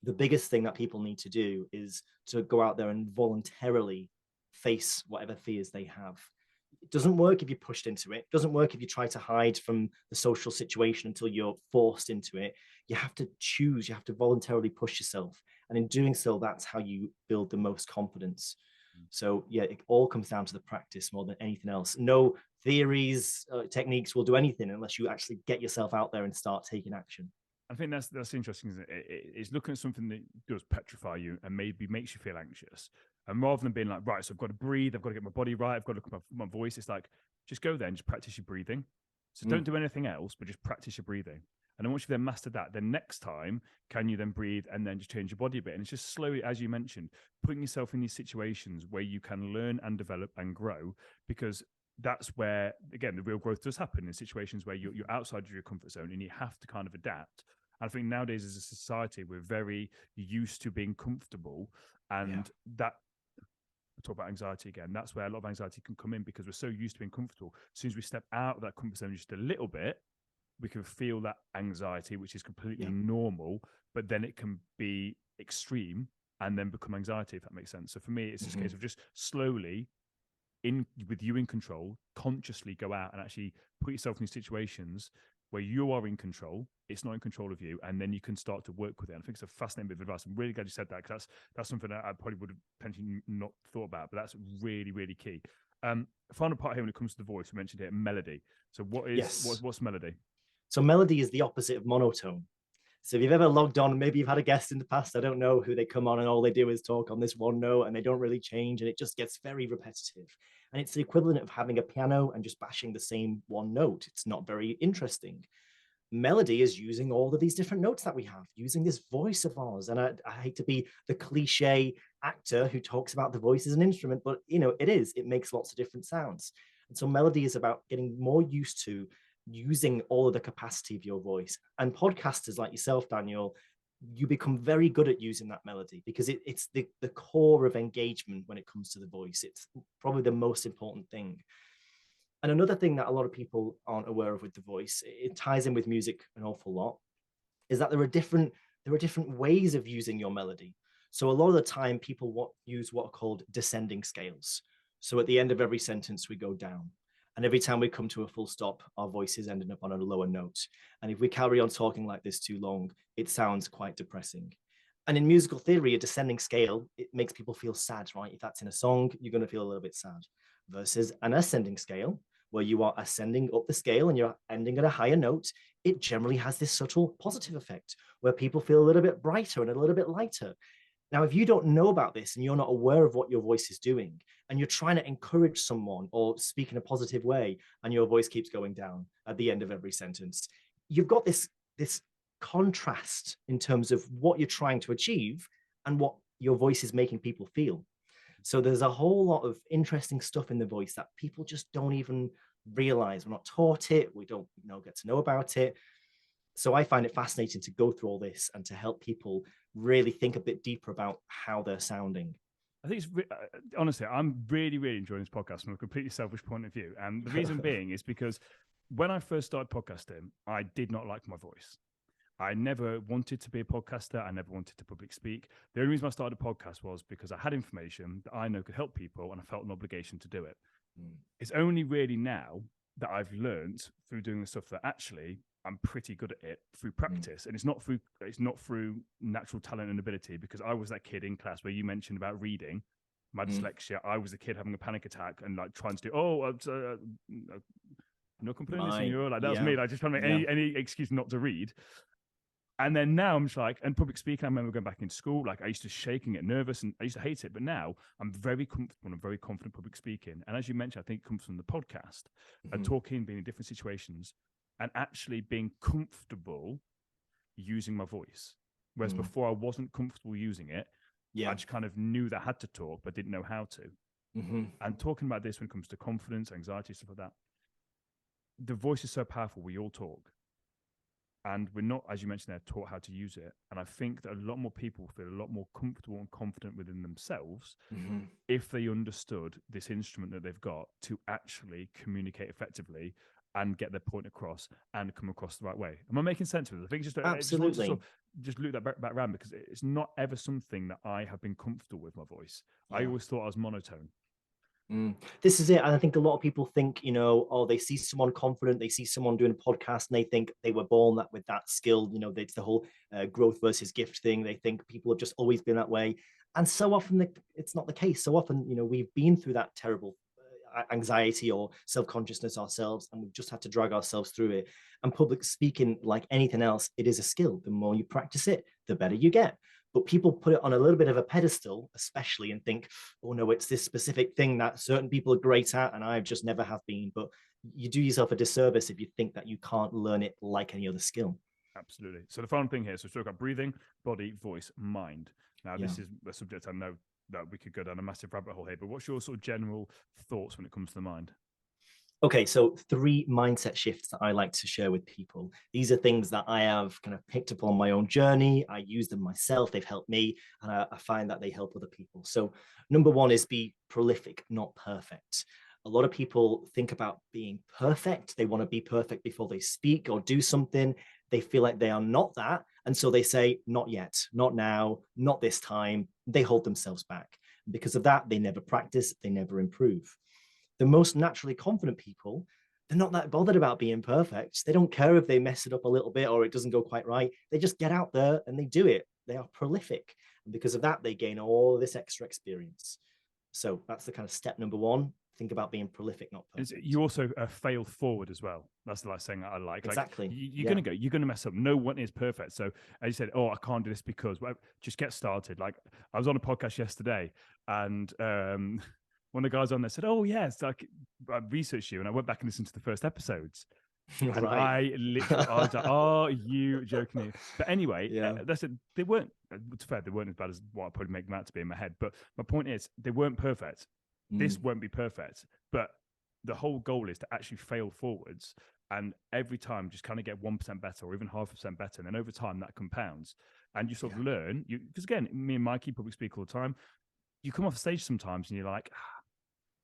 the biggest thing that people need to do is to go out there and voluntarily face whatever fears they have. It doesn't work if you're pushed into it. It doesn't work if you try to hide from the social situation until you're forced into it. You have to choose, you have to voluntarily push yourself. And in doing so, that's how you build the most confidence. So yeah, it all comes down to the practice more than anything else. No theories, techniques will do anything unless you actually get yourself out there and start taking action. I think that's interesting, isn't it? It's looking at something that does petrify you and maybe makes you feel anxious. And rather than being like, right, so I've got to breathe, I've got to get my body right, I've got to look at my voice, it's like, just go there and just practice your breathing. So don't do anything else, but just practice your breathing. And then once you've then mastered that, then next time, can you then breathe and then just change your body a bit? And it's just slowly, as you mentioned, putting yourself in these situations where you can learn and develop and grow, because that's where, again, the real growth does happen in situations where you're outside of your comfort zone and you have to kind of adapt. And I think nowadays as a society, we're very used to being comfortable, and that, talk about anxiety again, that's where a lot of anxiety can come in, because we're so used to being comfortable. As soon as we step out of that comfort zone just a little bit, we can feel that anxiety, which is completely normal, but then it can be extreme and then become anxiety, if that makes sense. So for me, it's just a case of just slowly, with you in control, consciously go out and actually put yourself in these situations where you are in control. It's not in control of you, and then you can start to work with it. And I think it's a fascinating bit of advice. I'm really glad you said that, because that's something that I probably would have potentially not thought about, but that's really, really key. Final part here when it comes to the voice, we mentioned here melody. So what's melody? So melody is the opposite of monotone. So if you've ever logged on, maybe you've had a guest in the past, I don't know, who they come on and all they do is talk on this one note and they don't really change, and it just gets very repetitive. And it's the equivalent of having a piano and just bashing the same one note. It's not very interesting. Melody is using all of these different notes that we have, using this voice of ours. And I hate to be the cliche actor who talks about the voice as an instrument, but it makes lots of different sounds. And so melody is about getting more used to using all of the capacity of your voice. And podcasters like yourself, Daniel, you become very good at using that melody, because it's the core of engagement when it comes to the voice. It's probably the most important thing. And another thing that a lot of people aren't aware of with the voice, it ties in with music an awful lot, is that there are different ways of using your melody. So a lot of the time people use what are called descending scales. So at the end of every sentence, we go down. And every time we come to a full stop, our voice is ending up on a lower note. And if we carry on talking like this too long, it sounds quite depressing. And in musical theory, a descending scale, it makes people feel sad, right? If that's in a song, you're going to feel a little bit sad. Versus an ascending scale, where you are ascending up the scale and you're ending at a higher note, it generally has this subtle positive effect where people feel a little bit brighter and a little bit lighter. Now, if you don't know about this and you're not aware of what your voice is doing, and you're trying to encourage someone or speak in a positive way, and your voice keeps going down at the end of every sentence, you've got this contrast in terms of what you're trying to achieve and what your voice is making people feel. So there's a whole lot of interesting stuff in the voice that people just don't even realize. We're not taught it. We don't get to know about it. So I find it fascinating to go through all this and to help people really think a bit deeper about how they're sounding. I think it's honestly, I'm really, really enjoying this podcast from a completely selfish point of view. And the reason being is because when I first started podcasting, I did not like my voice. I never wanted to be a podcaster. I never wanted to public speak. The only reason I started a podcast was because I had information that I know could help people, and I felt an obligation to do it. It's only really now that I've learned through doing the stuff that actually I'm pretty good at it through practice. And it's not through natural talent and ability, because I was that kid in class where you mentioned about reading, my dyslexia. I was a kid having a panic attack and like trying to do, no complaints, and you're like, that was me. Like just trying to make any excuse not to read. And then now I'm just like, and public speaking, I remember going back in school, like I used to shake and get nervous and I used to hate it. But now I'm very comfortable and I'm very confident public speaking. And as you mentioned, I think it comes from the podcast and talking, being in different situations and actually being comfortable using my voice. Whereas before I wasn't comfortable using it. I just kind of knew that I had to talk, but didn't know how to. And talking about this when it comes to confidence, anxiety, stuff like that, the voice is so powerful. We all talk. And we're not, as you mentioned there, taught how to use it. And I think that a lot more people feel a lot more comfortable and confident within themselves if they understood this instrument that they've got to actually communicate effectively and get their point across and come across the right way. Am I making sense of it? I think just absolutely. Just loop that back around, because it's not ever something that I have been comfortable with my voice. I always thought I was monotone. This is it. And I think a lot of people think, they see someone confident, they see someone doing a podcast and they think they were born with that skill. It's the whole growth versus gift thing. They think people have just always been that way. And so often it's not the case. So often, we've been through that terrible anxiety or self-consciousness ourselves, and we've just had to drag ourselves through it. And public speaking, like anything else, it is a skill. The more you practice it, the better you get. But people put it on a little bit of a pedestal, especially, and think, oh no, it's this specific thing that certain people are great at and I just never have been. But you do yourself a disservice if you think that you can't learn it like any other skill. Absolutely. So the final thing here, so we've talked about breathing, body, voice, mind. Now, this is a subject I know that we could go down a massive rabbit hole here, but what's your sort of general thoughts when it comes to the mind? Okay, so 3 mindset shifts that I like to share with people. These are things that I have kind of picked up on my own journey. I use them myself. They've helped me, and I find that they help other people. So, number 1 is be prolific, not perfect. A lot of people think about being perfect. They want to be perfect before they speak or do something. They feel like they are not that. And so they say, not yet, not now, not this time. They hold themselves back. And because of that, they never practice, they never improve. The most naturally confident people, they're not that bothered about being perfect. They don't care if they mess it up a little bit or it doesn't go quite right. They just get out there and they do it. They are prolific. And because of that, they gain all this extra experience. So that's the kind of step number 1. Think about being prolific, not perfect. You also fail forward as well. That's the last thing I like. Exactly. Like you're gonna mess up. No one is perfect. So as you said, oh, I can't do this because, well, just get started. Like I was on a podcast yesterday, and one of the guys on there said, "Oh yes, like I researched you," and I went back and listened to the first episodes. And Right. I was like, "Are you joking me?" But anyway, Yeah. that's it. They weren't. It's fair. They weren't as bad as what I probably make them out to be in my head. But my point is, they weren't perfect. This won't be perfect, but the whole goal is to actually fail forwards, and every time just kind of get 1% better or even 0.5% better, and then over time that compounds, and you sort of learn. You because again, me and Mikey public speak all the time. You come off stage sometimes and you're like,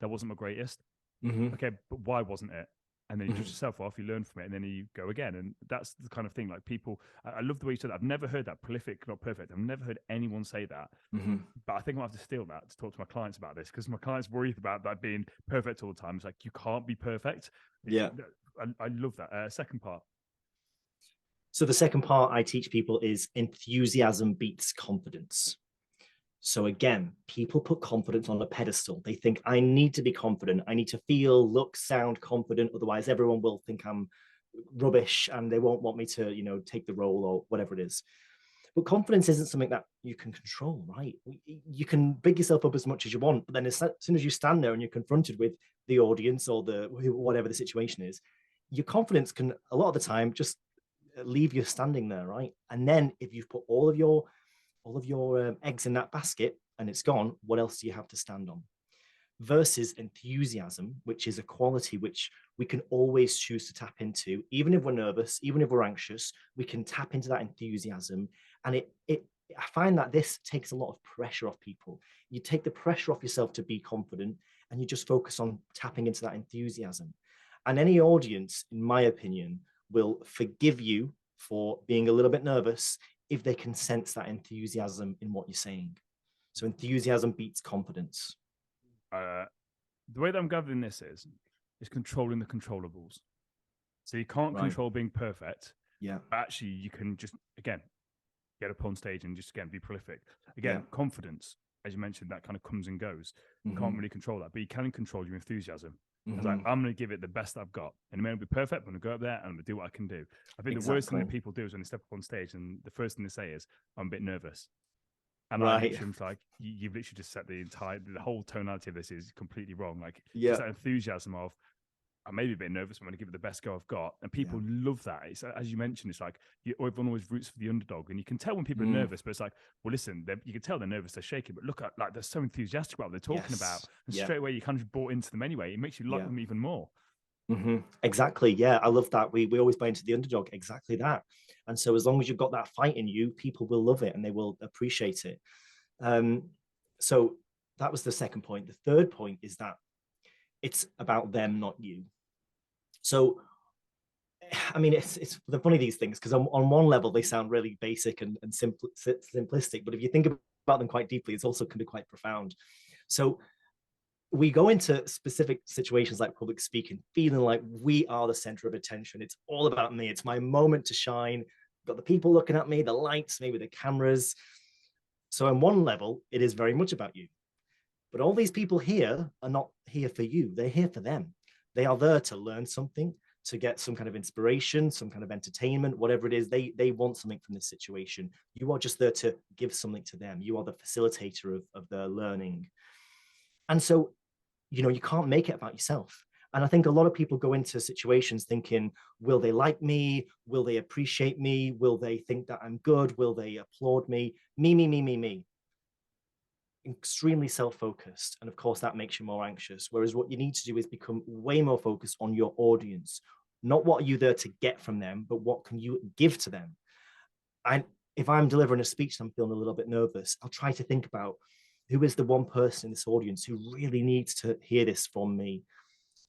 that wasn't my greatest. Okay, but why wasn't it? And then you dust yourself off, you learn from it, and then you go again. And that's the kind of thing. Like people, I love the way you said that. I've never heard that prolific, not perfect. I've never heard anyone say that. But I think I'll have to steal that to talk to my clients about this because my clients worry about that being perfect all the time. It's like you can't be perfect. Yeah. I love that. Second part. So the second part I teach people is enthusiasm beats confidence. So again, people put confidence on a pedestal. They think I need to be confident. I need to feel, look, sound confident. Otherwise, everyone will think I'm rubbish and they won't want me to, take the role or whatever it is. But confidence isn't something that you can control, right? You can big yourself up as much as you want, but then as soon as you stand there and you're confronted with the audience or the whatever the situation is, your confidence can a lot of the time just leave you standing there, right? And then if you've put all of your eggs in that basket and it's gone, what else do you have to stand on? Versus enthusiasm, which is a quality which we can always choose to tap into, even if we're nervous, even if we're anxious, we can tap into that enthusiasm. And I find that this takes a lot of pressure off people. You take the pressure off yourself to be confident and you just focus on tapping into that enthusiasm. And any audience, in my opinion, will forgive you for being a little bit nervous if they can sense that enthusiasm in what you're saying. So enthusiasm beats confidence. The way that I'm gathering this is controlling the controllables. So you can't control being perfect. Yeah. But actually, you can just, again, get up on stage and just, again, be prolific. Again, confidence, as you mentioned, that kind of comes and goes. You can't really control that, but you can control your enthusiasm. It's like, I'm going to give it the best I've got. And it may not be perfect, I'm going to go up there and I'm going to do what I can do. I think the worst thing that people do is when they step up on stage and the first thing they say is, I'm a bit nervous. And I literally like, you've literally just set the whole tonality of this is completely wrong. Like, just that enthusiasm of, I may be a bit nervous, but I'm going to give it the best go I've got. And people love that. It's, as you mentioned, it's like everyone always roots for the underdog. And you can tell when people are nervous, but it's like, well, listen, you can tell they're nervous, they're shaking, but look at, like, they're so enthusiastic about what they're talking about. And straight away, you kind of bought into them anyway. It makes you like them even more. Exactly. Yeah, I love that. We always buy into the underdog. Exactly that. And so as long as you've got that fight in you, people will love it and they will appreciate it. So that was the second point. The third point is that it's about them, not you. So, I mean, it's the funny these things because on one level they sound really basic and simplistic, but if you think about them quite deeply, it's also can be quite profound. So we go into specific situations like public speaking, feeling like we are the center of attention. It's all about me. It's my moment to shine. I've got the people looking at me, the lights, maybe the cameras. So on one level, it is very much about you. But all these people here are not here for you. They're here for them. They are there to learn something, to get some kind of inspiration, some kind of entertainment, whatever it is. They want something from this situation. You are just there to give something to them. You are the facilitator of their learning. And so, you can't make it about yourself. And I think a lot of people go into situations thinking, will they like me? Will they appreciate me? Will they think that I'm good? Will they applaud me? Me, me, me, me, me. Extremely self-focused. And of course, that makes you more anxious. Whereas what you need to do is become way more focused on your audience. Not what are you there to get from them, but what can you give to them? And if I'm delivering a speech and I'm feeling a little bit nervous, I'll try to think about who is the one person in this audience who really needs to hear this from me.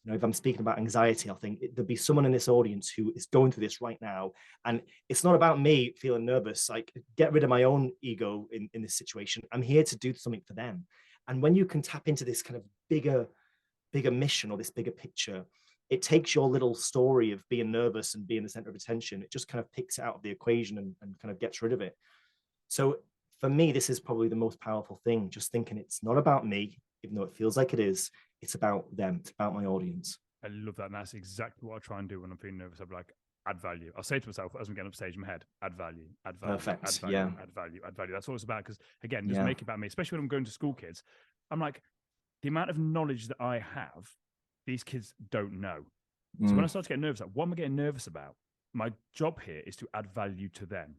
You know, if I'm speaking about anxiety, I'll think there'll be someone in this audience who is going through this right now. And it's not about me feeling nervous, like get rid of my own ego in this situation. I'm here to do something for them. And when you can tap into this kind of bigger mission or this bigger picture, it takes your little story of being nervous and being the center of attention. It just kind of picks it out of the equation and kind of gets rid of it. So for me, this is probably the most powerful thing, just thinking it's not about me, even though it feels like it is. It's about them. It's about my audience. I love that. And that's exactly what I try and do when I'm feeling nervous. I'm like, add value. I'll say to myself as I'm getting up stage in my head, add value, add value, Perfect. add value, Yeah. add value, add value. That's what it's about. Because again, just make it about me, especially when I'm going to school kids. I'm like, the amount of knowledge that I have, these kids don't know. So when I start to get nervous, like, what am I getting nervous about? My job here is to add value to them.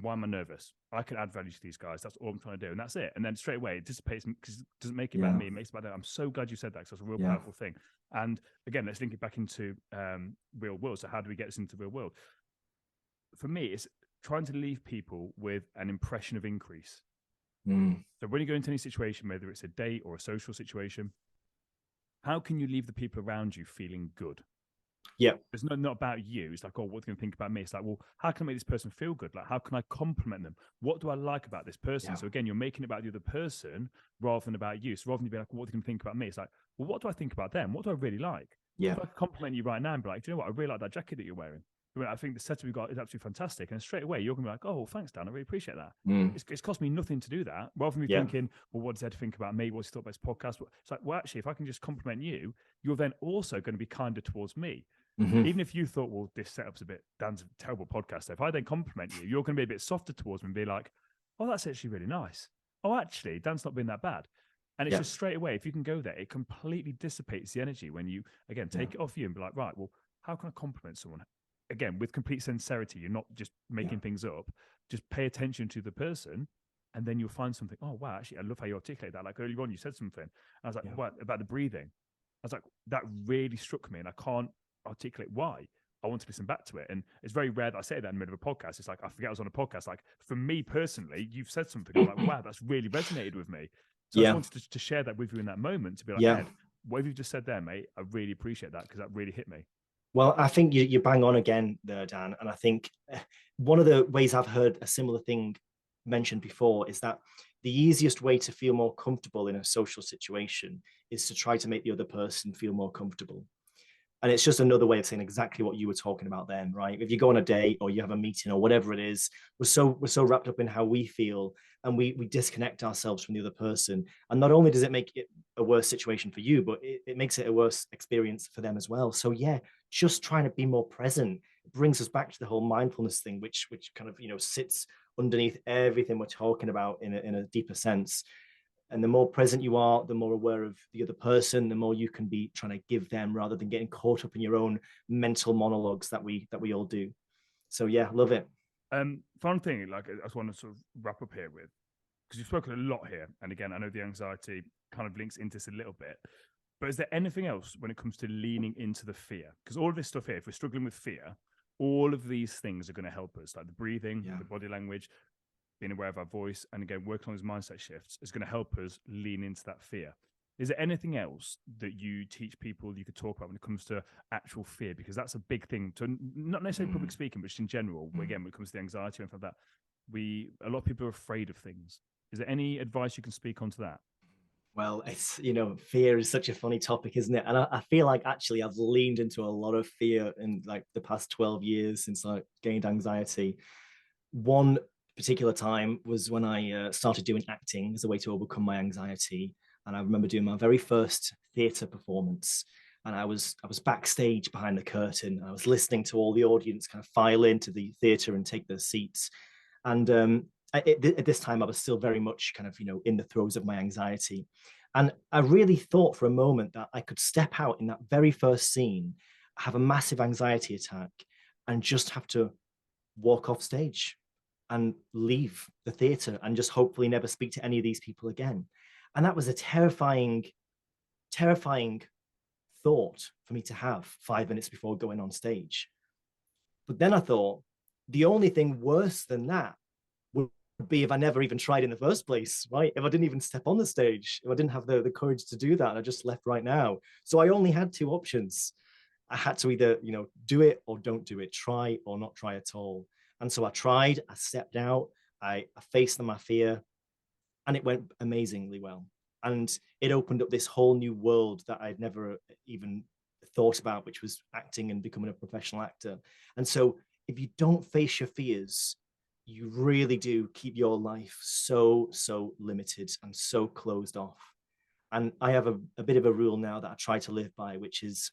Why am I nervous? I can add value to these guys. That's all I'm trying to do. And that's it. And then straight away, it dissipates because it doesn't make it about me. It makes it about them. I'm so glad you said that because that's a real powerful thing. And again, let's link it back into real world. So how do we get this into the real world? For me, it's trying to leave people with an impression of increase. So when you go into any situation, whether it's a date or a social situation, how can you leave the people around you feeling good? Yeah. It's not about you. It's like, oh, what's going to think about me? It's like, well, how can I make this person feel good? Like, how can I compliment them? What do I like about this person? Yeah. So again, you're making it about the other person rather than about you. So rather than be like, well, what do you think about me? It's like, well, what do I think about them? What do I really like? Yeah. If I could compliment you right now and be like, do you know what? I really like that jacket that you're wearing. I think the setup we've got is absolutely fantastic. And straight away, you're going to be like, oh, thanks, Dan. I really appreciate that. It's cost me nothing to do that. Rather than me thinking, well, what does Ed think about me? What's he thought about his podcast? It's like, well, actually, if I can just compliment you, you're then also going to be kinder towards me. Even if you thought, well, this setup's Dan's a terrible podcast. If I then compliment you, you're going to be a bit softer towards me and be like, oh, that's actually really nice. Oh, actually, Dan's not been that bad. And it's just straight away, if you can go there, it completely dissipates the energy when you, again, take it off you and be like, right, well, how can I compliment someone? Again, with complete sincerity, you're not just making things up. Just pay attention to the person, and then you'll find something. Oh, wow, actually, I love how you articulate that. Like earlier on, you said something. I was like, what about the breathing? I was like, that really struck me, and I can't articulate why. I want to listen back to it. And it's very rare that I say that in the middle of a podcast. It's like, I forget I was on a podcast. Like, for me personally, you've said something. I'm like, wow, that's really resonated with me. So I just wanted to share that with you in that moment to be like, Ed, what you've just said there, mate, I really appreciate that because that really hit me. Well, I think you bang on again there, Dan. And I think one of the ways I've heard a similar thing mentioned before is that the easiest way to feel more comfortable in a social situation is to try to make the other person feel more comfortable. And it's just another way of saying exactly what you were talking about then, right? If you go on a date or you have a meeting or whatever it is, we're so wrapped up in how we feel and we disconnect ourselves from the other person. And not only does it make it a worse situation for you, but it makes it a worse experience for them as well. So yeah, just trying to be more present brings us back to the whole mindfulness thing, which kind of, you know, sits underneath everything we're talking about in a deeper sense. And the more present you are, the more aware of the other person, the more you can be trying to give them rather than getting caught up in your own mental monologues that we all do. So yeah, love it. Fun thing, like I just want to sort of wrap up here with, because you've spoken a lot here. And again, I know the anxiety kind of links into this a little bit, but is there anything else when it comes to leaning into the fear? Because all of this stuff here, if we're struggling with fear, all of these things are going to help us, like the breathing, the body language, being aware of our voice, and again, working on those mindset shifts is going to help us lean into that fear. Is there anything else that you teach people you could talk about when it comes to actual fear? Because that's a big thing to not necessarily public speaking, but just in general. Again, when it comes to the anxiety and stuff like that, a lot of people are afraid of things. Is there any advice you can speak onto that? Well, it's, you know, fear is such a funny topic, isn't it? And I feel like actually I've leaned into a lot of fear in like the past 12 years since I gained anxiety. One particular time was when I started doing acting as a way to overcome my anxiety. And I remember doing my very first theatre performance. And I was backstage behind the curtain. I was listening to all the audience kind of file into the theatre and take their seats. And At this time, I was still very much kind of, in the throes of my anxiety. And I really thought for a moment that I could step out in that very first scene, have a massive anxiety attack, and just have to walk off stage and leave the theater and just hopefully never speak to any of these people again. And that was a terrifying, terrifying thought for me to have 5 minutes before going on stage. But then I thought, the only thing worse than that would be if I never even tried in the first place, right? If I didn't even step on the stage, if I didn't have the courage to do that, and I just left right now. So I only had two options. I had to either, do it or don't do it, try or not try at all. And so I tried, I stepped out, I faced my fear, and it went amazingly well. And it opened up this whole new world that I'd never even thought about, which was acting and becoming a professional actor. And so if you don't face your fears, you really do keep your life so, so limited and so closed off. And I have a bit of a rule now that I try to live by, which is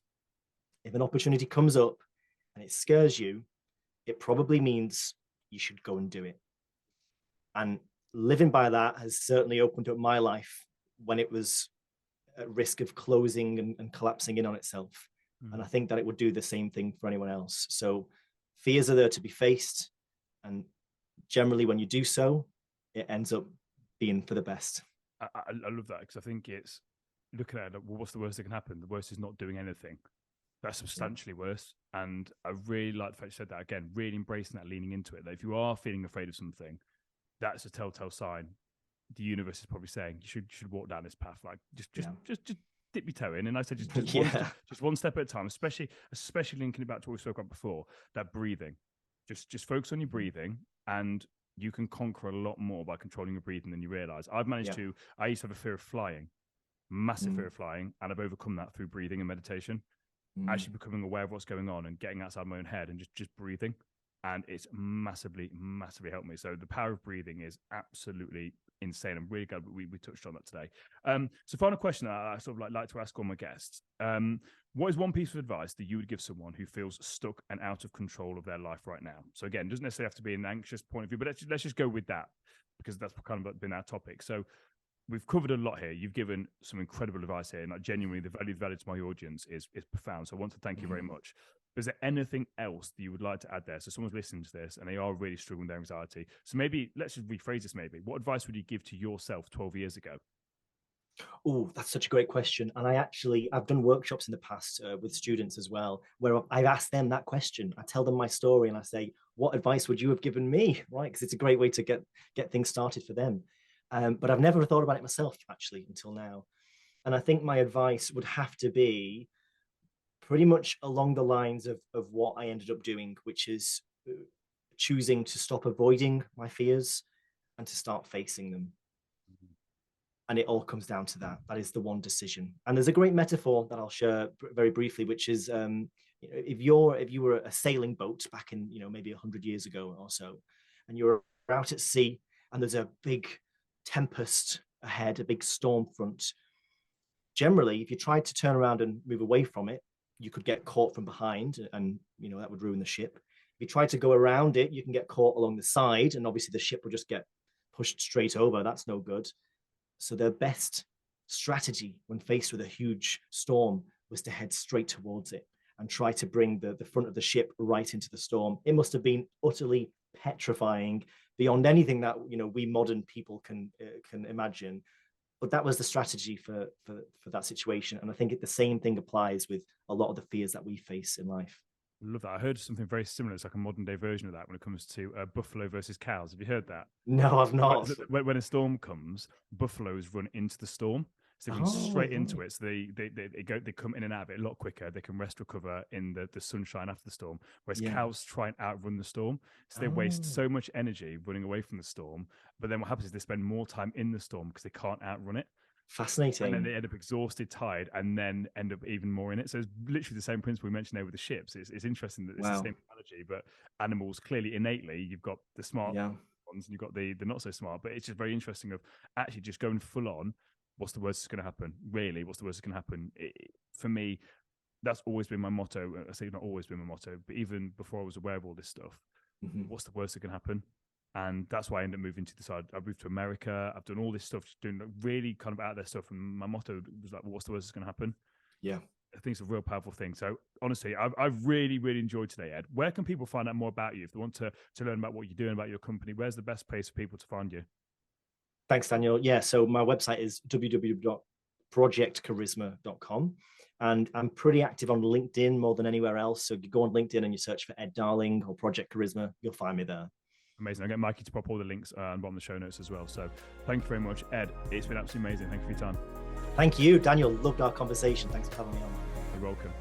if an opportunity comes up and it scares you, it probably means you should go and do it. And living by that has certainly opened up my life when it was at risk of closing and collapsing in on itself. And I think that it would do the same thing for anyone else. So fears are there to be faced. And generally when you do so, it ends up being for the best. I love that, because I think it's looking at it, well, what's the worst that can happen? The worst is not doing anything. That's substantially worse. And I really like the fact you said that again, really embracing that, leaning into it. That if you are feeling afraid of something, that's a telltale sign. The universe is probably saying you should walk down this path. Like just dip your toe in. And I said just one step at a time, especially linking it back to what we spoke about before, that breathing. Just focus on your breathing, and you can conquer a lot more by controlling your breathing than you realize. I used to have a fear of flying, massive fear of flying, and I've overcome that through breathing and meditation. Actually becoming aware of what's going on and getting outside my own head and just breathing. And it's massively helped me. So the power of breathing is absolutely insane. I'm really glad we touched on that today. So final question I sort of like to ask all my guests. What is one piece of advice that you would give someone who feels stuck and out of control of their life right now? So again, it doesn't necessarily have to be an anxious point of view, but let's just go with that, because that's kind of been our topic. So we've covered a lot here. You've given some incredible advice here, and like genuinely the value to my audience is profound. So I want to thank you very much. Is there anything else that you would like to add there? So someone's listening to this and they are really struggling with their anxiety. So maybe let's just rephrase this. Maybe what advice would you give to yourself 12 years ago? Oh, that's such a great question. And I've done workshops in the past with students as well, where I've asked them that question. I tell them my story and I say, what advice would you have given me? Right? Because it's a great way to get things started for them. But I've never thought about it myself, actually, until now. And I think my advice would have to be pretty much along the lines of what I ended up doing, which is choosing to stop avoiding my fears and to start facing them. And it all comes down to that. That is the one decision. And there's a great metaphor that I'll share very briefly, which is if you were a sailing boat back in maybe 100 years ago or so, and you're out at sea and there's a big tempest ahead, a big storm front. Generally, if you tried to turn around and move away from it, you could get caught from behind, and that would ruin the ship. If you try to go around it, you can get caught along the side, and obviously the ship will just get pushed straight over. That's no good. So their best strategy when faced with a huge storm was to head straight towards it and try to bring the front of the ship right into the storm. It must have been utterly petrifying, beyond anything that we modern people can imagine. But that was the strategy for that situation. And I think the same thing applies with a lot of the fears that we face in life. I love that. I heard something very similar. It's like a modern day version of that when it comes to buffalo versus cows. Have you heard that? No, I've not. When a storm comes, buffaloes run into the storm. So they run straight into it. So they come in and out of it a lot quicker. They can rest, recover in the sunshine after the storm. Whereas cows try and outrun the storm. So they waste so much energy running away from the storm. But then what happens is they spend more time in the storm because they can't outrun it. Fascinating. And then they end up exhausted, tired, and then end up even more in it. So it's literally the same principle we mentioned there with the ships. It's interesting that it's the same analogy, but animals clearly innately, you've got the smart ones and you've got the not so smart. But it's just very interesting of actually just going full on. What's the worst that's going to happen? Really, what's the worst that's going to happen? For me, that's always been my motto. I say not always been my motto, but even before I was aware of all this stuff, what's the worst that can happen? And that's why I ended up moving to the side. I moved to America. I've done all this stuff, doing really kind of out there stuff. And my motto was like, well, what's the worst that's going to happen? Yeah. I think it's a real powerful thing. So honestly, I've really, really enjoyed today, Ed. Where can people find out more about you? If they want to learn about what you're doing, about your company, where's the best place for people to find you? Thanks, Daniel. Yeah, so my website is www.projectcharisma.com. And I'm pretty active on LinkedIn more than anywhere else. So you go on LinkedIn and you search for Ed Darling or Project Charisma, you'll find me there. Amazing. I'll get Mikey to pop all the links on bottom of the show notes as well. So thank you very much, Ed. It's been absolutely amazing. Thank you for your time. Thank you, Daniel. Loved our conversation. Thanks for having me on. You're welcome.